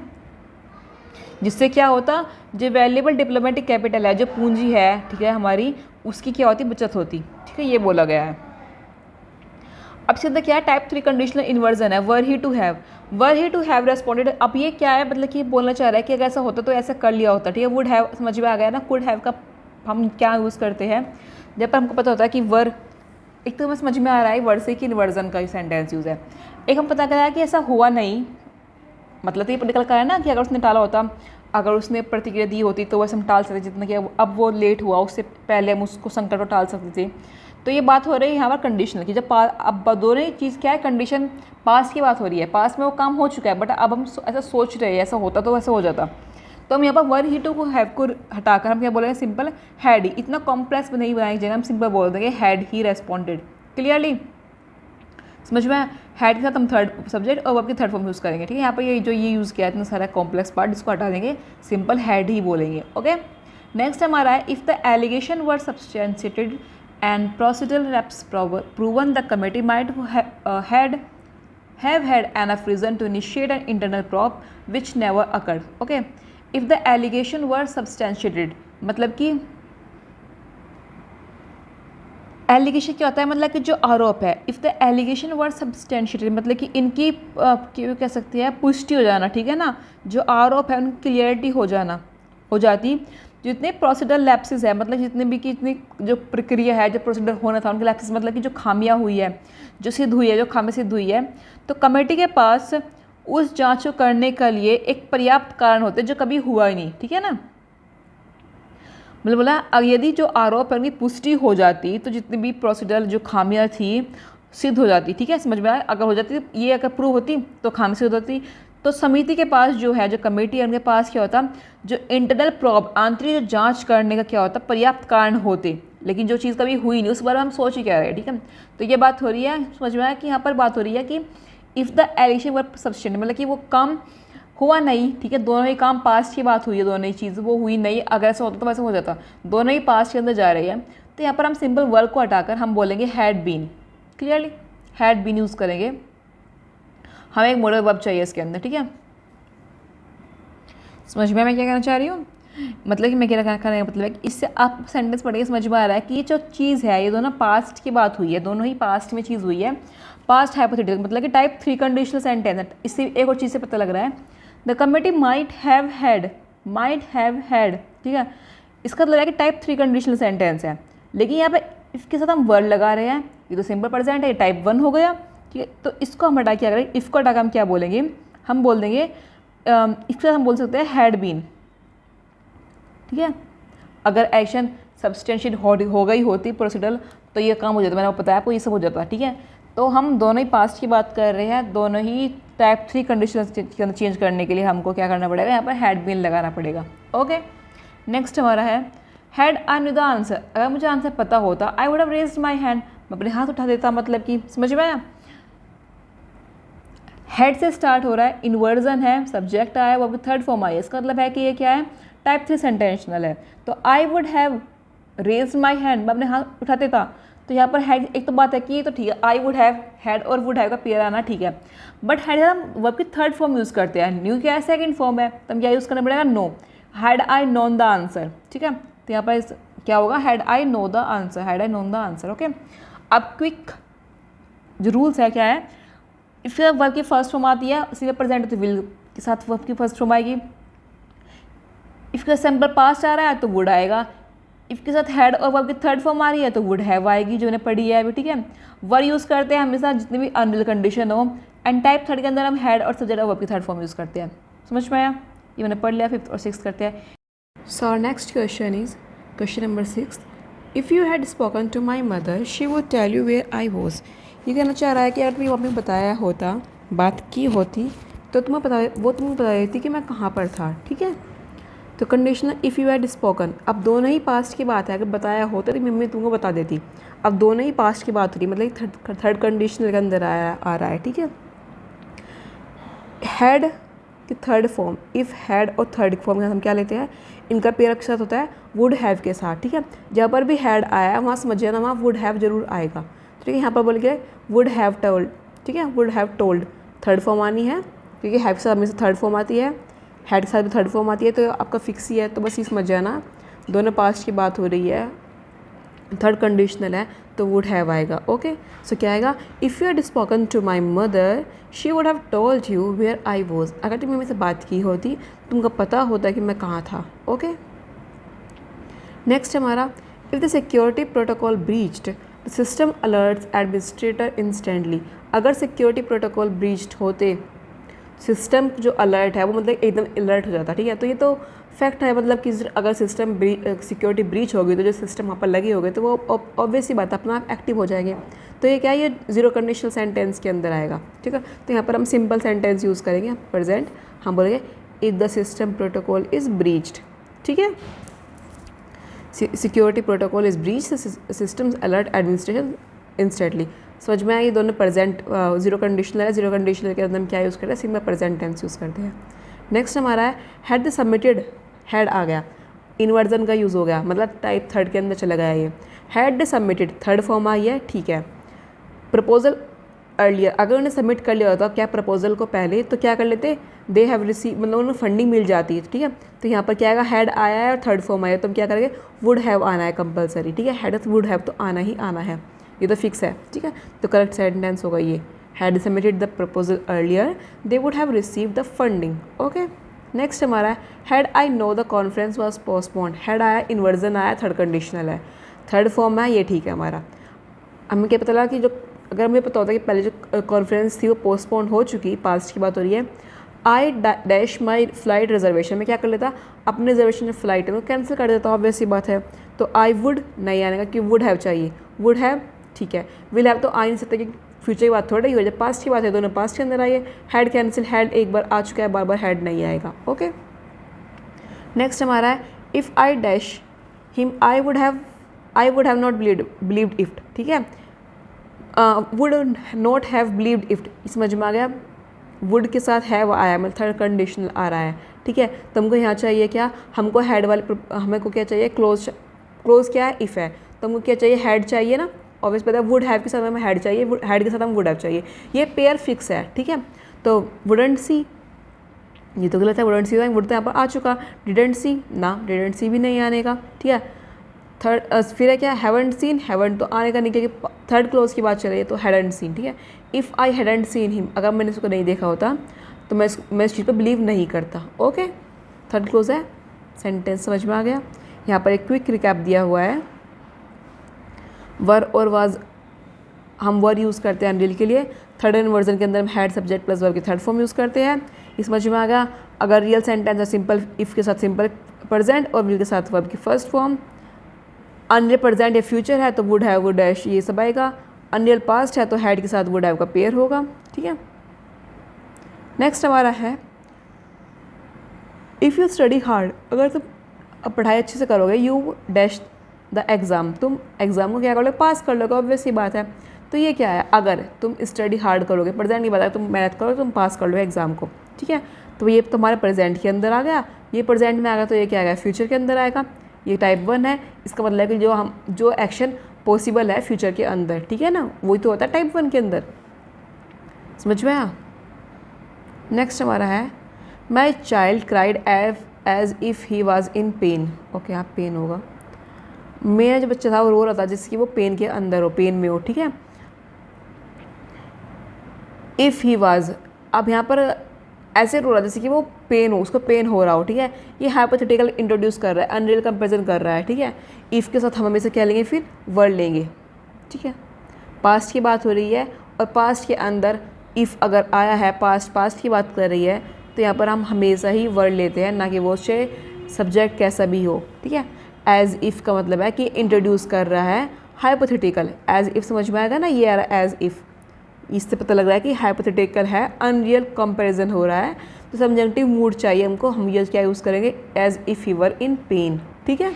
जिससे क्या होता, जो वैल्यूएबल डिप्लोमेटिक कैपिटल है, जो पूंजी है, ठीक है, हमारी, उसकी क्या होती, बचत होती, ठीक है, ये बोला गया है। अब सीधा क्या है, टाइप 3 कंडीशनल इन्वर्जन है, were he to have responded. अब ये क्या है, मतलब कि बोलना चाह रहा है कि अगर ऐसा होता तो ऐसा कर लिया होता, ठीक है। वुड हैव समझ में आ गया ना, कुड हैव का हम क्या यूज़ करते हैं जब पर हमको पता होता है कि वर, एक तो हमें समझ में आ रहा है वर्ड से कि इन्वर्जन का सेंटेंस यूज़ है। एक हम पता करा कि ऐसा हुआ नहीं, मतलब तो ये निकल कर है ना कि अगर उसने टाला होता, अगर उसने प्रतिक्रिया दी होती तो वैसे हम टाल सकते, जितना कि अब वो लेट हुआ, उससे पहले हम उसको संकट को टाल सकते थे। तो ये बात हो रही है यहाँ पर कंडीशनल की, जब अब दोनों ही चीज़ क्या है, कंडीशन पास की बात हो रही है, पास में वो काम हो चुका है, बट अब हम ऐसा सोच रहे हैं, ऐसा होता तो वैसे हो जाता। तो हम यहाँ पर वर ही टू को हैव को हटाकर हम क्या बोलेंगे, सिंपल हैड ही। इतना कॉम्प्लेक्स नहीं बनाएंगे जगह, हम सिंपल बोल देंगे हैड ही रेस्पॉन्डेड। क्लियरली समझ में, हैड के साथ हम थर्ड सब्जेक्ट और वर्ब की थर्ड फॉर्म यूज़ करेंगे, ठीक है। यहाँ पर ये जो ये यूज़ किया है इतना सारा कॉम्प्लेक्स पार्ट, इसको हटा देंगे, सिंपल हैड ही बोलेंगे। ओके, नेक्स्ट हमारा है if the allegation were substantiated and procedural reps proven the committee might have had enough reason to initiate an internal probe which never occurred. Okay, if the allegation were substantiated, मतलब कि allegation क्या होता है, मतलब कि जो आरोप है, if the allegation were substantiated मतलब कि इनकी क्यों कह सकती है, पुष्टि हो जाना, ठीक है ना, जो आरोप है उनकी क्लियरिटी हो जाती, जितने प्रोसीडर लैप्सेस है, मतलब जितने भी कि इतनी जो प्रक्रिया है, जो प्रोसीडर होना था उनके लैप्सेस, मतलब कि जो खामियां हुई है, जो सिद्ध हुई है, जो खामी सिद्ध हुई है, तो कमेटी के पास उस जांच को करने के लिए एक पर्याप्त कारण होते हैं जो कभी हुआ ही नहीं, ठीक है ना। मतलब बोला यदि जो आरोप है उनकी पुष्टि हो जाती तो जितनी भी प्रोसीडर जो खामियां थी सिद्ध हो जाती, ठीक है, समझ में आया। अगर हो जाती ये, अगर प्रूव होती तो खामी सिद्ध होती, तो समिति के पास जो है, जो कमेटी है, उनके पास क्या होता, जो इंटरनल प्रॉब आंतरिक जो जांच करने का क्या होता, पर्याप्त कारण होते, लेकिन जो चीज़ कभी हुई नहीं उस बारे में हम सोच ही क्या रहे हैं, ठीक है। तो ये बात हो रही है, समझ में आया कि यहाँ पर बात हो रही है कि if the allegation were sufficient, मतलब कि वो काम हुआ नहीं, ठीक है, दोनों ही काम पास्ट की बात हुई है, दोनों ही चीज़ वो हुई नहीं, अगर ऐसा होता तो वैसे हो जाता, दोनों ही पास्ट के अंदर जा रही है। तो यहाँ पर हम सिंपल वर्क को हटाकर हम बोलेंगे had been. Clearly had been use करेंगे, हमें एक मॉडल वर्ब चाहिए इसके अंदर, ठीक है। समझ में मैं क्या कहना चाह रही हूँ, मतलब कि मैं क्या कहने का मतलब है कि इससे आप सेंटेंस पढ़ के समझ में आ रहा है कि ये जो चीज़ है ये दोनों पास्ट की बात हुई है, दोनों ही पास्ट में चीज़ हुई है, पास्ट हाइपोथेटिकल, मतलब कि टाइप 3 कंडीशनल सेंटेंस है। इससे एक और चीज़ से पता लग रहा है, the committee might have had, ठीक है, इसका मतलब है कि टाइप 3 कंडीशनल सेंटेंस है, लेकिन यहाँ पे इसके साथ हम वर्ड लगा रहे हैं, ये तो सिंपल प्रेजेंट है, ये टाइप 1 हो गया, ठीक है। तो इसको हम हटा के अगर इफ़ को हटा हम क्या बोलेंगे, हम बोल देंगे इसके साथ हम बोल सकते हैं हैड बीन, ठीक है। अगर एक्शन सब्सटेंशिएट हो गई होती प्रोसीडर तो ये काम हो जाता, मैंने बताया आपको, ये सब हो जाता, ठीक है। तो हम दोनों ही पास्ट की बात कर रहे हैं, दोनों ही टाइप 3 कंडीशन चेंज करने के लिए हमको क्या करना पड़ेगा, यहाँ पर हैड बीन लगाना पड़ेगा। ओके, नेक्स्ट हमारा है had I knew the answer, अगर मुझे आंसर पता होता I would have raised my hand, मैं अपने हाथ उठा देता, मतलब कि समझ में आया। हेड से स्टार्ट हो रहा है, इन्वर्जन है, सब्जेक्ट आया, वो भी थर्ड फॉर्म आई है, इसका मतलब है कि ये क्या है, टाइप 3 सेंटेंशनल है। तो आई would have raised my hand, मैं अपने हाथ उठाते था, तो यहाँ पर हैड, एक तो बात है कि ये तो ठीक है, आई वुड हैव, हैड और वुड हैव का पेयर आना ठीक है, बट हैड हम वर्ब की थर्ड फॉर्म यूज़ करते हैं, न्यू क्या है सेकंड फॉर्म है, तो हम क्या यूज़ करना पड़ेगा, no. Had I known the answer, ठीक है, तो यहाँ पर क्या होगा, had I know the answer, had I known the answer. Okay, अब क्विक जो रूल्स है क्या है, इफ वर्ब की फर्स्ट फॉर्म आती है उसी में प्रेजेंट तो विल के साथ वर्ब की फर्स्ट फॉर्म आएगी। इफ का सिंपल पास्ट आ रहा है तो वुड आएगा। इफ के साथ हैड और वर्ब की थर्ड फॉर्म आ रही है तो वुड हैव आएगी, जो ने पढ़ी है अभी, ठीक है। वर्ब यूज़ करते हैं हमेशा जितनी भी अनरियल कंडीशन हो, एंड टाइप थर्ड के अंदर हम हैड और सब्जेक्ट और वर्ब की थर्ड फॉर्म यूज़ करते हैं। समझ में आया, ये मैंने पढ़ लिया। 5th और 6th करते हैं। So our next question is question number 6। If you had spoken to my mother she would tell you where I was. ये कहना चाह रहा है कि अगर तुम्हें मम्मी बताया होता, बात की होती, तो तुम्हें बता देती कि मैं कहाँ पर था, ठीक है। तो conditional if you had spoken, अब दोनों ही पास्ट की बात है, अगर बताया होता तो मम्मी तुमको बता देती। अब दोनों ही पास्ट की बात हो रही, मतलब थर्ड कंडीशनल के अंदर आ रहा है, ठीक है। हैड की थर्ड फॉर्म, इफ़ हैड और थर्ड फॉर्म हम क्या लेते हैं, इनका पेयर के साथ होता है वुड हैव के साथ, ठीक है। जहाँ पर भी हैड आया है वहाँ समझिए ना, वहाँ वुड हैव जरूर आएगा, ठीक है। यहाँ पर बोल के वुड हैव टोल्ड, ठीक है, would have told third form आनी है, क्योंकि हैव के साथ हमेशा थर्ड फॉर्म आती है, हैड के साथ भी थर्ड फॉर्म आती है, तो आपका फिक्स ही है। तो बस ये समझ जाना दोनों पास्ट की बात हो रही है, थर्ड कंडीशनल है तो वुड हैव आएगा। ओके, सो क्या आएगा, if you had spoken to my mother she would have told you where I was. अगर तुमने मेरे से बात की होती, तुमको पता होता कि मैं कहाँ था। ओके, नेक्स्ट हमारा, if the security protocol breached the system alerts administrator instantly. अगर सिक्योरिटी प्रोटोकॉल ब्रीच्ड होते, सिस्टम जो अलर्ट है वो मतलब एकदम अलर्ट हो जाता, ठीक है। तो ये तो फैक्ट है, मतलब कि अगर सिस्टम सिक्योरिटी ब्रीच होगी तो जो सिस्टम वहाँ पर लगे होंगे तो वो ऑब्वियस ही बात है अपना आप एक्टिव हो जाएंगे। तो ये क्या है, ये जीरो कंडीशनल सेंटेंस के अंदर आएगा, ठीक है। तो यहाँ पर हम सिंपल सेंटेंस यूज़ करेंगे प्रेजेंट, हम बोलेंगे if the system protocol is breached, ठीक है। Security protocol is breach system alert administration instantly. समझ में आया, ये दोनों प्रेजेंट जीरो कंडीशनल है। जीरो कंडीशनल के अंदर हम क्या यूज़ करते हैं, सिंपल प्रेजेंट टेंस यूज़ करते हैं। नेक्स्ट हमारा है हैड द सबमिटेड, हैड आ गया, इन्वर्जन का यूज़ हो गया, मतलब टाइप थर्ड के अंदर चला गया ये। Had the submitted third form आई है, ठीक है। प्रपोजल अर्लियर, अगर उन्हें सबमिट कर लिया होता क्या प्रपोजल को पहले, तो क्या कर लेते, दे हैव रिसीव, मतलब उन्हें फंडिंग मिल जाती है, ठीक है। तो यहाँ पर क्या आएगा, हैड आया है और थर्ड फॉर्म आया, तो हम क्या करेंगे, वुड हैव आना है कंपलसरी, ठीक है। हैड वुड हैव तो आना ही आना है, ये तो फिक्स है, ठीक है। तो करेक्ट सेंटेंस होगा ये, had submitted the proposal earlier they would have receive the funding. Okay, next हमारा है had I know the conference was postponed. Had आया, इन्वर्जन आया, थर्ड कंडीशनल है, थर्ड फॉर्म है, ये ठीक है हमारा। हमें क्या पता लगा कि जो अगर हमें पता होता है कि पहले जो कॉन्फ्रेंस थी वो पोस्टपोन हो चुकी, पास्ट की बात हो रही है। I dash my flight reservation में क्या कर लेता, अपने रिजर्वेशन फ्लाइट है वो कैंसिल कर देता, ऑब्वियस सी बात है। तो आई वुड नहीं आने का, कि वुड हैव चाहिए, वुड हैव, ठीक है। विल हैव तो आ नहीं सकता कि फ्यूचर की बात थोड़ी ही हो जाए, पास्ट की बात है, दोनों पास्ट के अंदर आइए। हैड कैंसिल, हैड एक बार आ चुका है, बार बार हैड नहीं आएगा। ओके, नेक्स्ट हमारा है if I dash him I would have not believed it, ठीक है। Would not have believed it, समझ में आ गया, वुड के साथ हैव आया, मतलब थर्ड कंडीशनल आ रहा है, ठीक है। तो हमको यहाँ चाहिए क्या, हमको हैड वाले, हमें को क्या चाहिए, क्लोज क्या है, इफ़ है, तो हमको क्या चाहिए, हैड चाहिए ना, ऑब्वियस पता है। वुड हैव के साथ हमें हैड चाहिए, हैड के साथ हम वुड हैव चाहिए, ये पेयर फिक्स है, ठीक है। तो वुडंट सी, ये तो गलत है, वुडंट सी, वुड तो यहाँ पर आ चुका, डिडंट सी ना, डिडंट सी भी नहीं आने का, ठीक है। थर्ड फिर है क्या, हैवंट सीन, हैवंट तो आने का नहीं, क्योंकि थर्ड क्लोज की बात चल रही है, तो हैडंट सीन, ठीक है। If I hadn't seen him, अगर मैंने इसको नहीं देखा होता तो मैं इस चीज़ पर बिलीव नहीं करता। ओके, थर्ड क्लोज है, सेंटेंस समझ में आ गया। यहाँ पर एक क्विक रिकैप दिया हुआ है, वर और वाज हम वर यूज़ करते हैं अनरियल के लिए, थर्ड इन्वर्जन के अंदर हम हैड सब्जेक्ट प्लस वर्ब की थर्ड फॉर्म यूज़ करते हैं, इस समझ में आ गया। अगर रियल सेंटेंस है सिंपल इफ़ के साथ सिंपल प्रेजेंट और विल के साथ वर्ब की फर्स्ट फॉर्म, अनरियल प्रेजेंट या फ्यूचर है तो वुड हैव, वुड डैश, ये सब आएगा। अनरियल पास्ट है तो हैड के साथ वुड हैव का पेयर होगा, ठीक है। नेक्स्ट हमारा है इफ़ यू स्टडी हार्ड, अगर तुम पढ़ाई अच्छे से करोगे, यू डैश द एग्ज़ाम, तुम एग्ज़ाम को क्या कर लोगे, पास कर लोगे, ऑब्वियस ही बात है। तो ये क्या है, अगर तुम स्टडी हार्ड करोगे, प्रेजेंट की बात है, तुम मेहनत करोगे, तुम पास कर लोगे एग्ज़ाम को, ठीक है। तो ये तुम्हारे प्रेजेंट के अंदर आ गया, ये प्रेजेंट में आ गया, तो ये क्या आएगा, फ्यूचर के अंदर आएगा। ये टाइप 1 है, इसका मतलब है कि जो एक्शन पॉसिबल है फ्यूचर के अंदर, ठीक है ना, वही तो होता है टाइप 1 के अंदर। समझ में आया। नेक्स्ट हमारा है my child cried as if he was in pain. Okay, आप पेन होगा, मेरा जो बच्चा था वो रो रहा था जिसकी वो पेन के अंदर हो, पेन में हो, ठीक है। इफ़ ही वाज, अब यहाँ पर ऐसे रो रहा जैसे कि वो पेन हो, उसको पेन हो रहा हो, ठीक है। ये हाइपोथेटिकल इंट्रोड्यूस कर रहा है, अनरियल कंपेरिजन कर रहा है, ठीक है। इफ़ के साथ हम हमेशा क्या लेंगे, फिर वर्ड लेंगे, ठीक है। पास्ट की बात हो रही है और पास्ट के अंदर इफ़ अगर आया है, पास्ट की बात कर रही है, तो यहाँ पर हम हमेशा ही वर्ड लेते हैं, ना कि वो चाहे सब्जेक्ट कैसा भी हो, ठीक है। एज इफ़ का मतलब है कि इंट्रोड्यूस कर रहा है हाइपोथेटिकल। एज इफ़ समझ में आएगा ना, ये आ रहा है एज इफ़, इससे पता लग रहा है कि हाइपोथेटिकल है, अनरियल कंपैरिजन हो रहा है, तो सबजेक्टिव मूड चाहिए हमको, हम ये क्या यूज़ करेंगे, as if you were in pain, ठीक है।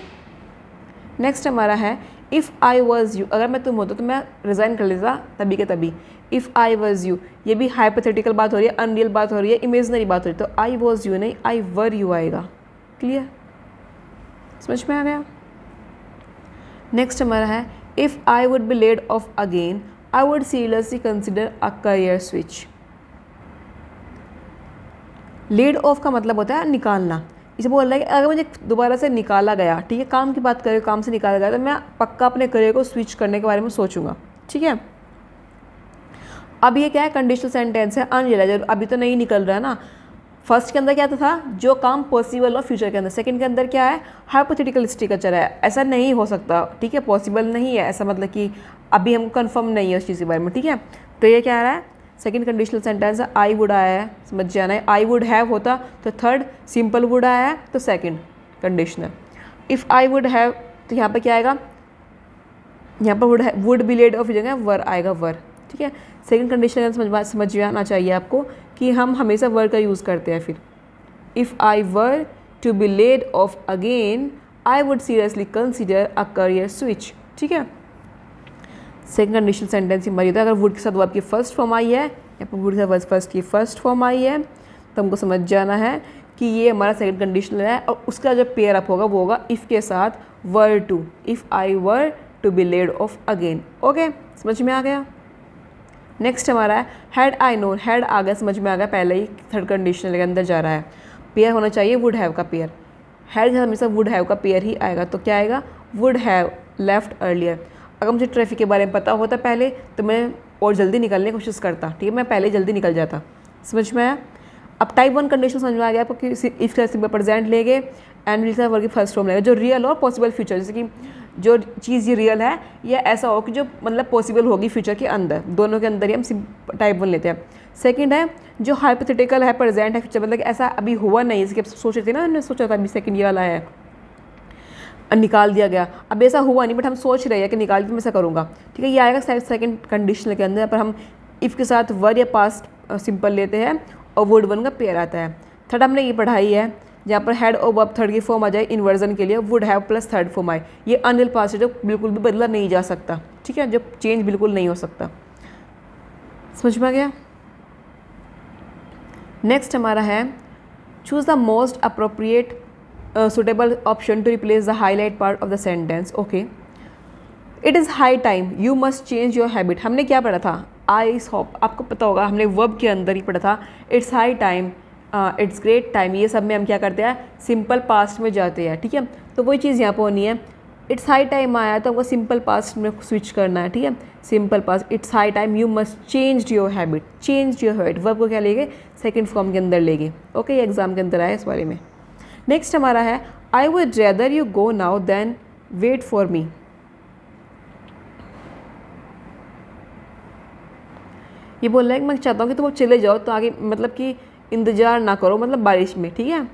नेक्स्ट हमारा है इफ़ आई वॉज यू, अगर मैं तुम होता तो मैं रिज़ाइन कर लेता तभी के तभी। इफ़ आई वॉज यू, ये भी हाइपोथेटिकल बात हो रही है, अनरियल बात हो रही है, इमेजनरी बात हो रही है, तो आई वॉज यू नहीं, आई वर यू आएगा। क्लियर, समझ में आ गया। नेक्स्ट हमारा है if I would be laid off again I would seriously consider a career switch. Laid off का मतलब होता है निकालना। इसे बोल रहा है कि अगर मुझे दोबारा से निकाला गया, ठीक है, काम की बात करें, काम से निकाला गया, तो मैं पक्का अपने करियर को स्विच करने के बारे में सोचूंगा, ठीक है। अब ये क्या है, कंडीशनल सेंटेंस है, अनरियलाइज, अभी तो नहीं निकल रहा है ना। फर्स्ट के अंदर क्या था, जो काम पॉसिबल हो फ्यूचर के अंदर। सेकंड के अंदर क्या है, हाइपोथेटिकल स्ट्रक्चर है, ऐसा नहीं हो सकता, ठीक है, पॉसिबल नहीं है, ऐसा मतलब कि अभी हमको कंफर्म नहीं है उस चीज़ के बारे में, ठीक है। तो ये क्या आ रहा है, सेकंड कंडीशनल सेंटेंस है, आई वुड आया है, समझ जाना है। आई वुड हैव होता तो थर्ड, सिंपल वुड आया है तो second conditional. If I would have, तो यहाँ पर क्या आएगा, यहाँ पर वुड बी लेड ऑफ जगह वर आएगा, वर, ठीक है। सेकंड कंडीशनल समझ में आना चाहिए आपको कि हम हमेशा वर का यूज़ करते हैं। फिर if I were to be laid off again I would seriously consider a career switch, ठीक है। सेकंड कंडीशनल सेंटेंस हमारी होता है, अगर वुड के साथ वर्ब की फर्स्ट फॉर्म आई है, या फिर वुड के साथ फर्स्ट की फर्स्ट फॉर्म आई है, तो हमको समझ जाना है कि ये हमारा सेकंड कंडीशनल है, और उसका जो पेयर अप होगा वो होगा इफ़ के साथ were to, if I were to be laid off again. Okay, समझ में आ गया। नेक्स्ट हमारा है हैड आई नोन, हैड आ गया, समझ में आ गया, पहले ही थर्ड कंडीशनल के अंदर जा रहा है। पेयर होना चाहिए वुड हैव का पेयर, हैड हमेशा वुड हैव का पेयर ही आएगा, तो क्या आएगा, वुड हैव लेफ्ट अर्लियर। अगर मुझे ट्रैफिक के बारे में पता होता पहले तो मैं और जल्दी निकलने की कोशिश करता, ठीक है, मैं पहले जल्दी निकल जाता। समझ में आया। अब टाइप 1 कंडीशन समझ में आ गया आपको कि इफ का सिंपल प्रेजेंट लेंगे एंड विल वर्ग की फर्स्ट फॉर्म लेंगे, जो रियल और पॉसिबल फ्यूचर, जैसे कि जो चीज़ ये रियल है या ऐसा हो कि जो मतलब पॉसिबल होगी फ्यूचर के अंदर, दोनों के अंदर ही हम टाइप 1 लेते हैं। सेकंड है जो हाइपोथेटिकल है, प्रेजेंट है, फ्यूचर, मतलब कि ऐसा अभी हुआ नहीं, जैसे कि सोच रहे थे ना, हमने सोचा था अभी सेकंड ये वाला है, निकाल दिया गया, अब ऐसा हुआ नहीं बट हम सोच रहे हैं कि निकाल के मैं ऐसा करूँगा, ठीक है, ये आएगा सेकंड कंडीशनल के अंदर। पर हम इफ़ के साथ वर्ड या पास्ट सिंपल लेते हैं और वर्ड 1 का पेयर आता है। थर्ड हमने ये पढ़ाई है जहाँ पर हैड और वर्ब थर्ड की फॉर्म आ जाए इन्वर्जन के लिए, would have plus third form आए, ये अनरियल पास्ट है जो बिल्कुल भी बदला नहीं जा सकता, ठीक है, जो चेंज बिल्कुल नहीं हो सकता। समझ में आ गया। नेक्स्ट हमारा है choose the most appropriate suitable option to replace the highlight part of the sentence. Okay, it is high time you must change your habit। हमने क्या पढ़ा था, I hope आपको पता होगा, हमने verb के अंदर ही पढ़ा था it's high time, it's great time, ये सब में हम क्या करते हैं, सिंपल पास्ट में जाते हैं, ठीक है। तो वही चीज़ यहाँ पर होनी है, इट्स हाई टाइम आया तो हमको सिंपल पास्ट में स्विच करना है, ठीक है, simple past, it's high time you must change your habit, change your habit, verb को क्या लेंगे, सेकेंड फॉर्म के अंदर लेंगे। ओके, ये एग्जाम के अंदर आया इस बारे में। नेक्स्ट हमारा है I would rather you go now than wait for me. ये बोल रहा है कि मैं चाहता हूँ कि तुम अब चले जाओ, तो आगे मतलब कि इंतजार ना करो, मतलब बारिश में, ठीक है।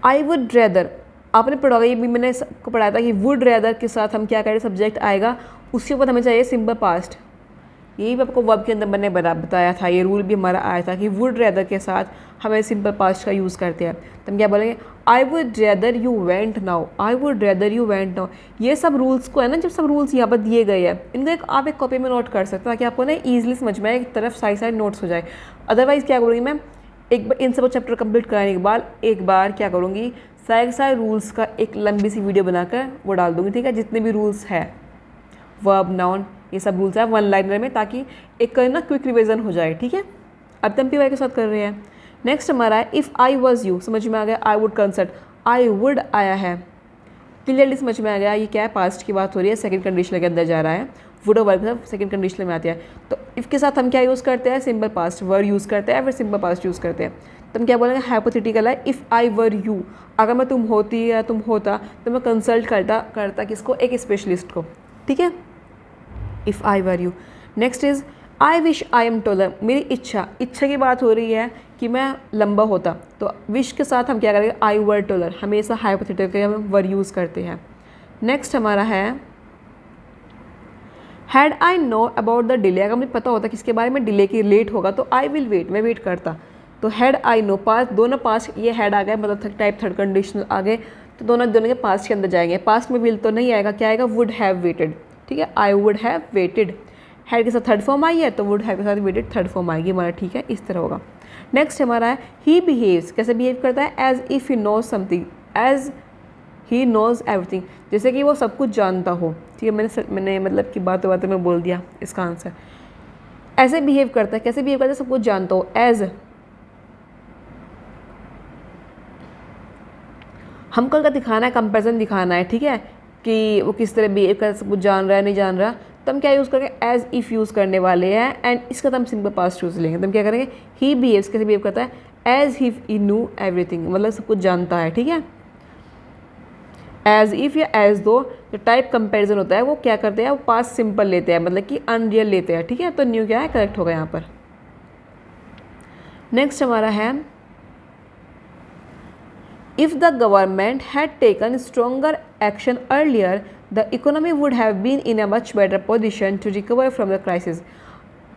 आई वुड रेदर आपने पढ़ा होगा, ये भी मैंने सबको पढ़ाया था कि वुड रेदर के साथ हम क्या करें, सब्जेक्ट आएगा, उसके ऊपर हमें चाहिए सिंपल पास्ट। यही भी आपको वर्ब के अंदर मैंने बताया था, ये रूल भी हमारा आया था कि वुड रेदर के साथ हमें सिंपल पास्ट का यूज़ करते हैं। तो हम क्या बोलेंगे, आई would rather you went now, I would rather you went now. ये सब रूल्स को है ना, जब सब रूल्स यहाँ पर दिए गए हैं, इनको आप एक कॉपी में नोट कर सकते हो ताकि आपको ना ईजिली समझ में आए, एक तरफ साइड नोट्स हो जाए। अदरवाइज़ क्या करूँगी मैं, एक बार इन सब चैप्टर कंप्लीट कराने के बाद एक बार क्या करूँगी, सारे के सारे रूल्स का एक लंबी सी वीडियो बनाकर वो डाल दूँगी, ठीक है, जितने भी रूल्स है, वर्ब, नाउन, ये सब रूल्स है वन लाइनर में, ताकि एक ना क्विक रिविजन हो जाए, ठीक है। अब तम पी वाई के साथ कर रहे हैं। नेक्स्ट हमारा है इफ़ आई वॉज यू, समझ में आ गया, I would consult, I would आया है, क्लियरली समझ में आ गया ये क्या है, पास्ट की बात हो रही है, सेकंड कंडीशनल के अंदर जा रहा है, वुड और वर्ब के साथ सेकंड कंडीशनल में आती है। तो इफ़ के साथ हम क्या यूज़ करते हैं, सिंपल पास्ट, वर्ब यूज़ करते हैं, फिर सिंपल पास्ट यूज़ करते हैं। तो हम क्या बोलेंगे, हाइपोथेटिकल है, इफ़ आई वर यू, अगर मैं तुम होती या तुम होता तो मैं कंसल्ट करता किसको, एक स्पेशलिस्ट को, ठीक है, if I were you. Next is I wish I am taller, मेरी इच्छा की बात हो रही है कि मैं लंबा होता, तो विश के साथ हम क्या करेंगे, आई वर टॉलर, हमेशा हाइपोथेटिकल हम वर यूज़ करते हैं। नेक्स्ट हमारा है had I know about the delay, अगर मुझे पता होता किसके बारे में डिले की लेट होगा तो आई विल वेट, मैं वेट करता। तो हैड आई नो, पास्ट, दोनों पास्ट, ये हैड आ गए मतलब टाइप थर्ड कंडीशनल आ गए, तो दोनों के पास्ट के अंदर जाएंगे। पास्ट में विल तो नहीं आएगा, क्या आएगा, वुड हैव वेटेड, ठीक है, I would have waited. Had के साथ थर्ड फॉर्म आई है तो वुड हैव के साथ वेटेड थर्ड फॉर्म आएगी हमारा, ठीक है, इस तरह होगा। नेक्स्ट हमारा है ही बिहेव्स, कैसे बिहेव करता है, as if he knows something, as he knows everything, जैसे कि वो सब कुछ जानता हो, ठीक है, मैंने मतलब कि बातों में बोल दिया इसका आंसर। ऐसे बिहेव करता है, कैसे बिहेव करता है, सब कुछ जानता हो, एज, हमको अगर दिखाना है, कंपेरिजन दिखाना है, ठीक है, कि वो किस तरह बिहेव कर, सब कुछ जान रहा है नहीं जान रहा, तो हम क्या यूज़ करेंगे, एज इफ़ यूज़ करने वाले हैं, एंड इसका तो हम सिंपल पास्ट यूज़ लेंगे। तो हम क्या करेंगे, ही बिहेव्स, कैसे बिहेव करता है, as if he knew everything, मतलब सब कुछ जानता है, ठीक है। एज इफ़ या एज दो जो टाइप कंपैरिजन होता है वो क्या करते हैं, वो पास्ट सिंपल लेते हैं, मतलब कि अनरियल लेते हैं, ठीक है, तो न्यू क्या है, करेक्ट होगा यहाँ पर। नेक्स्ट हमारा है if the government had taken stronger action earlier the economy would have been in a much better position to recover from the crisis.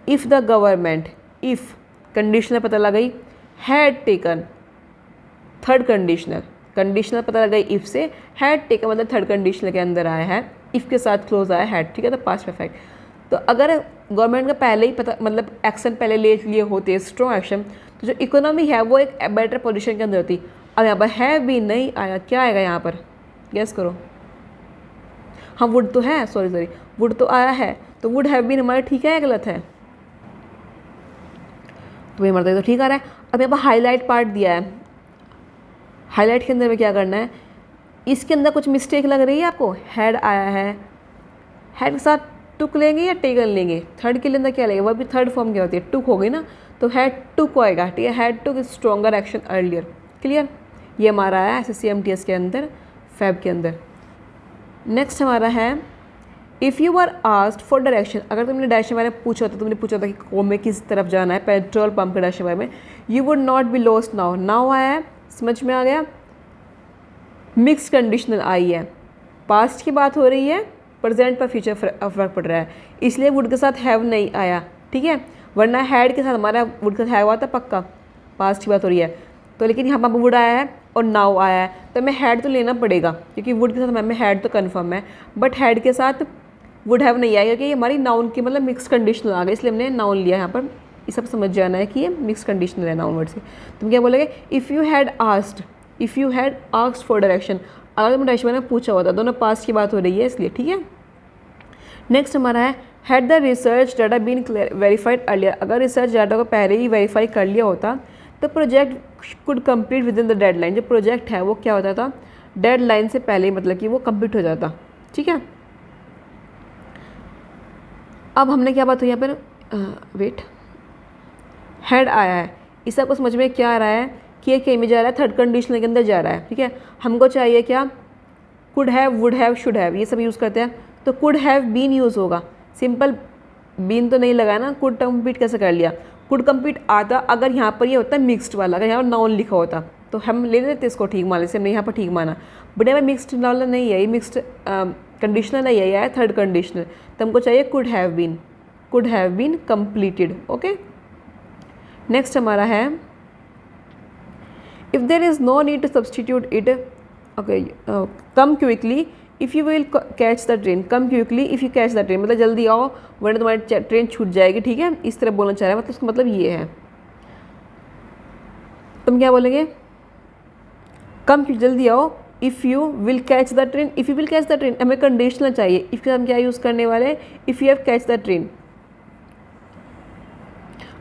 If the government, if conditional पता लग गई, हैड टेकन थर्ड कंडीशनल पता लग गई if से, had taken मतलब third conditional के अंदर आया है, इफ़ के साथ क्लोज आया हैड, ठीक है, तो पास्ट परफेक्ट। तो अगर गवर्नमेंट का पहले ही पता मतलब एक्शन पहले ले लिए होते स्ट्रॉन्ग एक्शन, तो जो इकोनॉमी है वो एक बेटर पोजीशन के अंदर होती। अब यहाँ पर है भी नहीं आया, क्या आएगा यहाँ पर, गेस करो। हाँ वुड तो है, सॉरी वुड तो आया है, तो वुड हैव बीन हमारा ठीक है या गलत है, तो ये हमारा तो ठीक आ रहा है। अब यहाँ पर हाईलाइट पार्ट दिया है, हाईलाइट के अंदर में क्या करना है, इसके अंदर कुछ मिस्टेक लग रही है आपको, हैड आया है, हैड के साथ टुक लेंगे या टेकन लेंगे, थर्ड के अंदर क्या लेंगे, वह भी थर्ड फॉर्म क्या होती है, टुक हो गई ना, तो हैड टुक आएगा, ठीक है, had took stronger action earlier, clear. ये हमारा आया SSC-MTS के अंदर, फैब के अंदर। नेक्स्ट हमारा है if you are asked for direction, अगर तुमने डायरेक्शन बारे में पूछा तो तुमने पूछा था कि कौम में किस तरफ जाना है, पेट्रोल पंप के डायरेक्शन बारे में, you would not be lost now, now आया है, समझ में आ गया। मिक्स कंडीशनल आई है, पास्ट की बात हो रही है, प्रेजेंट पर फ्यूचर फर्क पड़ रहा है, इसलिए वुड के साथ हैव नहीं आया, ठीक है, वरना हैड के साथ हमारा वुड के साथ हैव आता पक्का, पास्ट की बात हो रही है, तो लेकिन यहाँ पर वुड आया है और नाउ आया है, तो हमें हैड तो लेना पड़ेगा, क्योंकि वुड के साथ हमें हैड तो कन्फर्म है, बट हैड के साथ वुड हैव नहीं आएगा, कि हमारी नाउन की मतलब मिक्स कंडीशनल आ गई, इसलिए हमने नाउन लिया यहाँ पर। ये सब समझ जाना है कि ये मिक्स कंडीशनल है नाउन वर्ड से। तुम क्या बोलोगे, if you had asked for direction, अगर तुम डायरेक्शन में पूछा होता, दोनों पास्ट की बात हो रही है इसलिए, ठीक है। नेक्स्ट हमारा है had the research data been verified earlier, अगर रिसर्च डाटा को पहले ही वेरीफाई कर लिया होता तो project could complete within the deadline, जो प्रोजेक्ट है वो क्या होता था, डेडलाइन से पहले मतलब कि वो कंप्लीट हो जाता, ठीक है। अब हमने क्या बात हुई यहाँ पर, वेट, हैड आया है, इस सबको समझ में क्या आ रहा है कि ये क्या में जा रहा है, थर्ड कंडीशनल के अंदर जा रहा है, ठीक है। हमको चाहिए क्या, could have, would have, should have, ये सब यूज़ करते हैं, तो कुड हैव बीन यूज़ होगा, सिंपल बीन तो नहीं लगाया ना, कुड कंप्लीट कैसे कर लिया, कुड कंप्लीट आता अगर यहाँ पर ये होता है मिक्स्ड वाला, अगर यहाँ पर नाउन लिखा होता तो हम ले लेते इसको ठीक मान लेते, हमने यहाँ पर ठीक माना, बट यहाँ पर मिक्स्ड नाउन नहीं है, ये मिक्स्ड कंडीशनल है, ये है थर्ड कंडीशनल, तो हमको चाहिए could have been completed, okay. Next हमारा है if there is no need to substitute it, okay, come quickly if you will catch the train, come quickly if you catch the train, मतलब जल्दी आओ वरना तुम्हारी ट्रेन छूट जाएगी, ठीक है, इस तरह बोलना चाह रहा है, मतलब उसका मतलब ये है। तुम क्या बोलेंगे, कम क्यों, जल्दी आओ। If you will catch the train, if you will catch the train हमें कंडीशनल चाहिए। इफ़ के हम क्या यूज़ करने वाले हैं, if you have catch the train.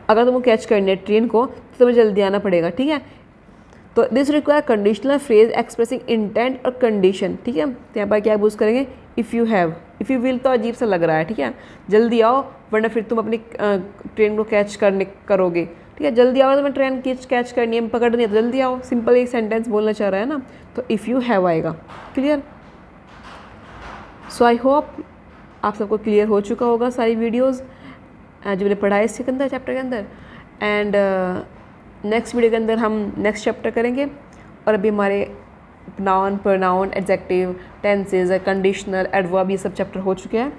अगर तुमको कैच करनी है ट्रेन को तो तुम्हें जल्दी आना पड़ेगा, ठीक है। तो this require conditional phrase expressing intent और कंडीशन, ठीक है। तो यहाँ पर क्या यूज़ करेंगे, if you have. If you will तो अजीब सा लग रहा है, ठीक है। जल्दी आओ वरना फिर तुम अपनी ट्रेन को कैच करोगे, ठीक है। जल्दी आओ, तुम्हें ट्रेन कैच करनी है, पकड़नी है तो जल्दी आओ। सिंपल एक सेंटेंस बोलना चाह रहा है ना, तो इफ़ यू हैव आएगा। क्लियर। सो आई होप आप सबको क्लियर हो चुका होगा सारी वीडियोज़ जो मैंने पढ़ा है इसके अंदर, चैप्टर के अंदर। एंड नेक्स्ट वीडियो के अंदर हम नेक्स्ट चैप्टर करेंगे। और अभी हमारे noun, pronoun, adjective, tenses, conditional, adverb ये सब चैप्टर हो चुके हैं।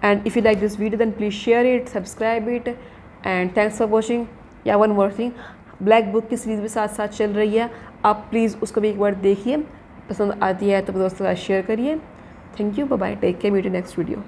And if you like this video then please share it, subscribe it and thanks for watching. या one more thing, black book की सीरीज़ भी साथ साथ चल रही है, आप प्लीज़ उसको भी एक बार देखिए, पसंद आती है तो दोस्तों के साथ शेयर करिए। Thank you, bye bye, take care, meet in next video.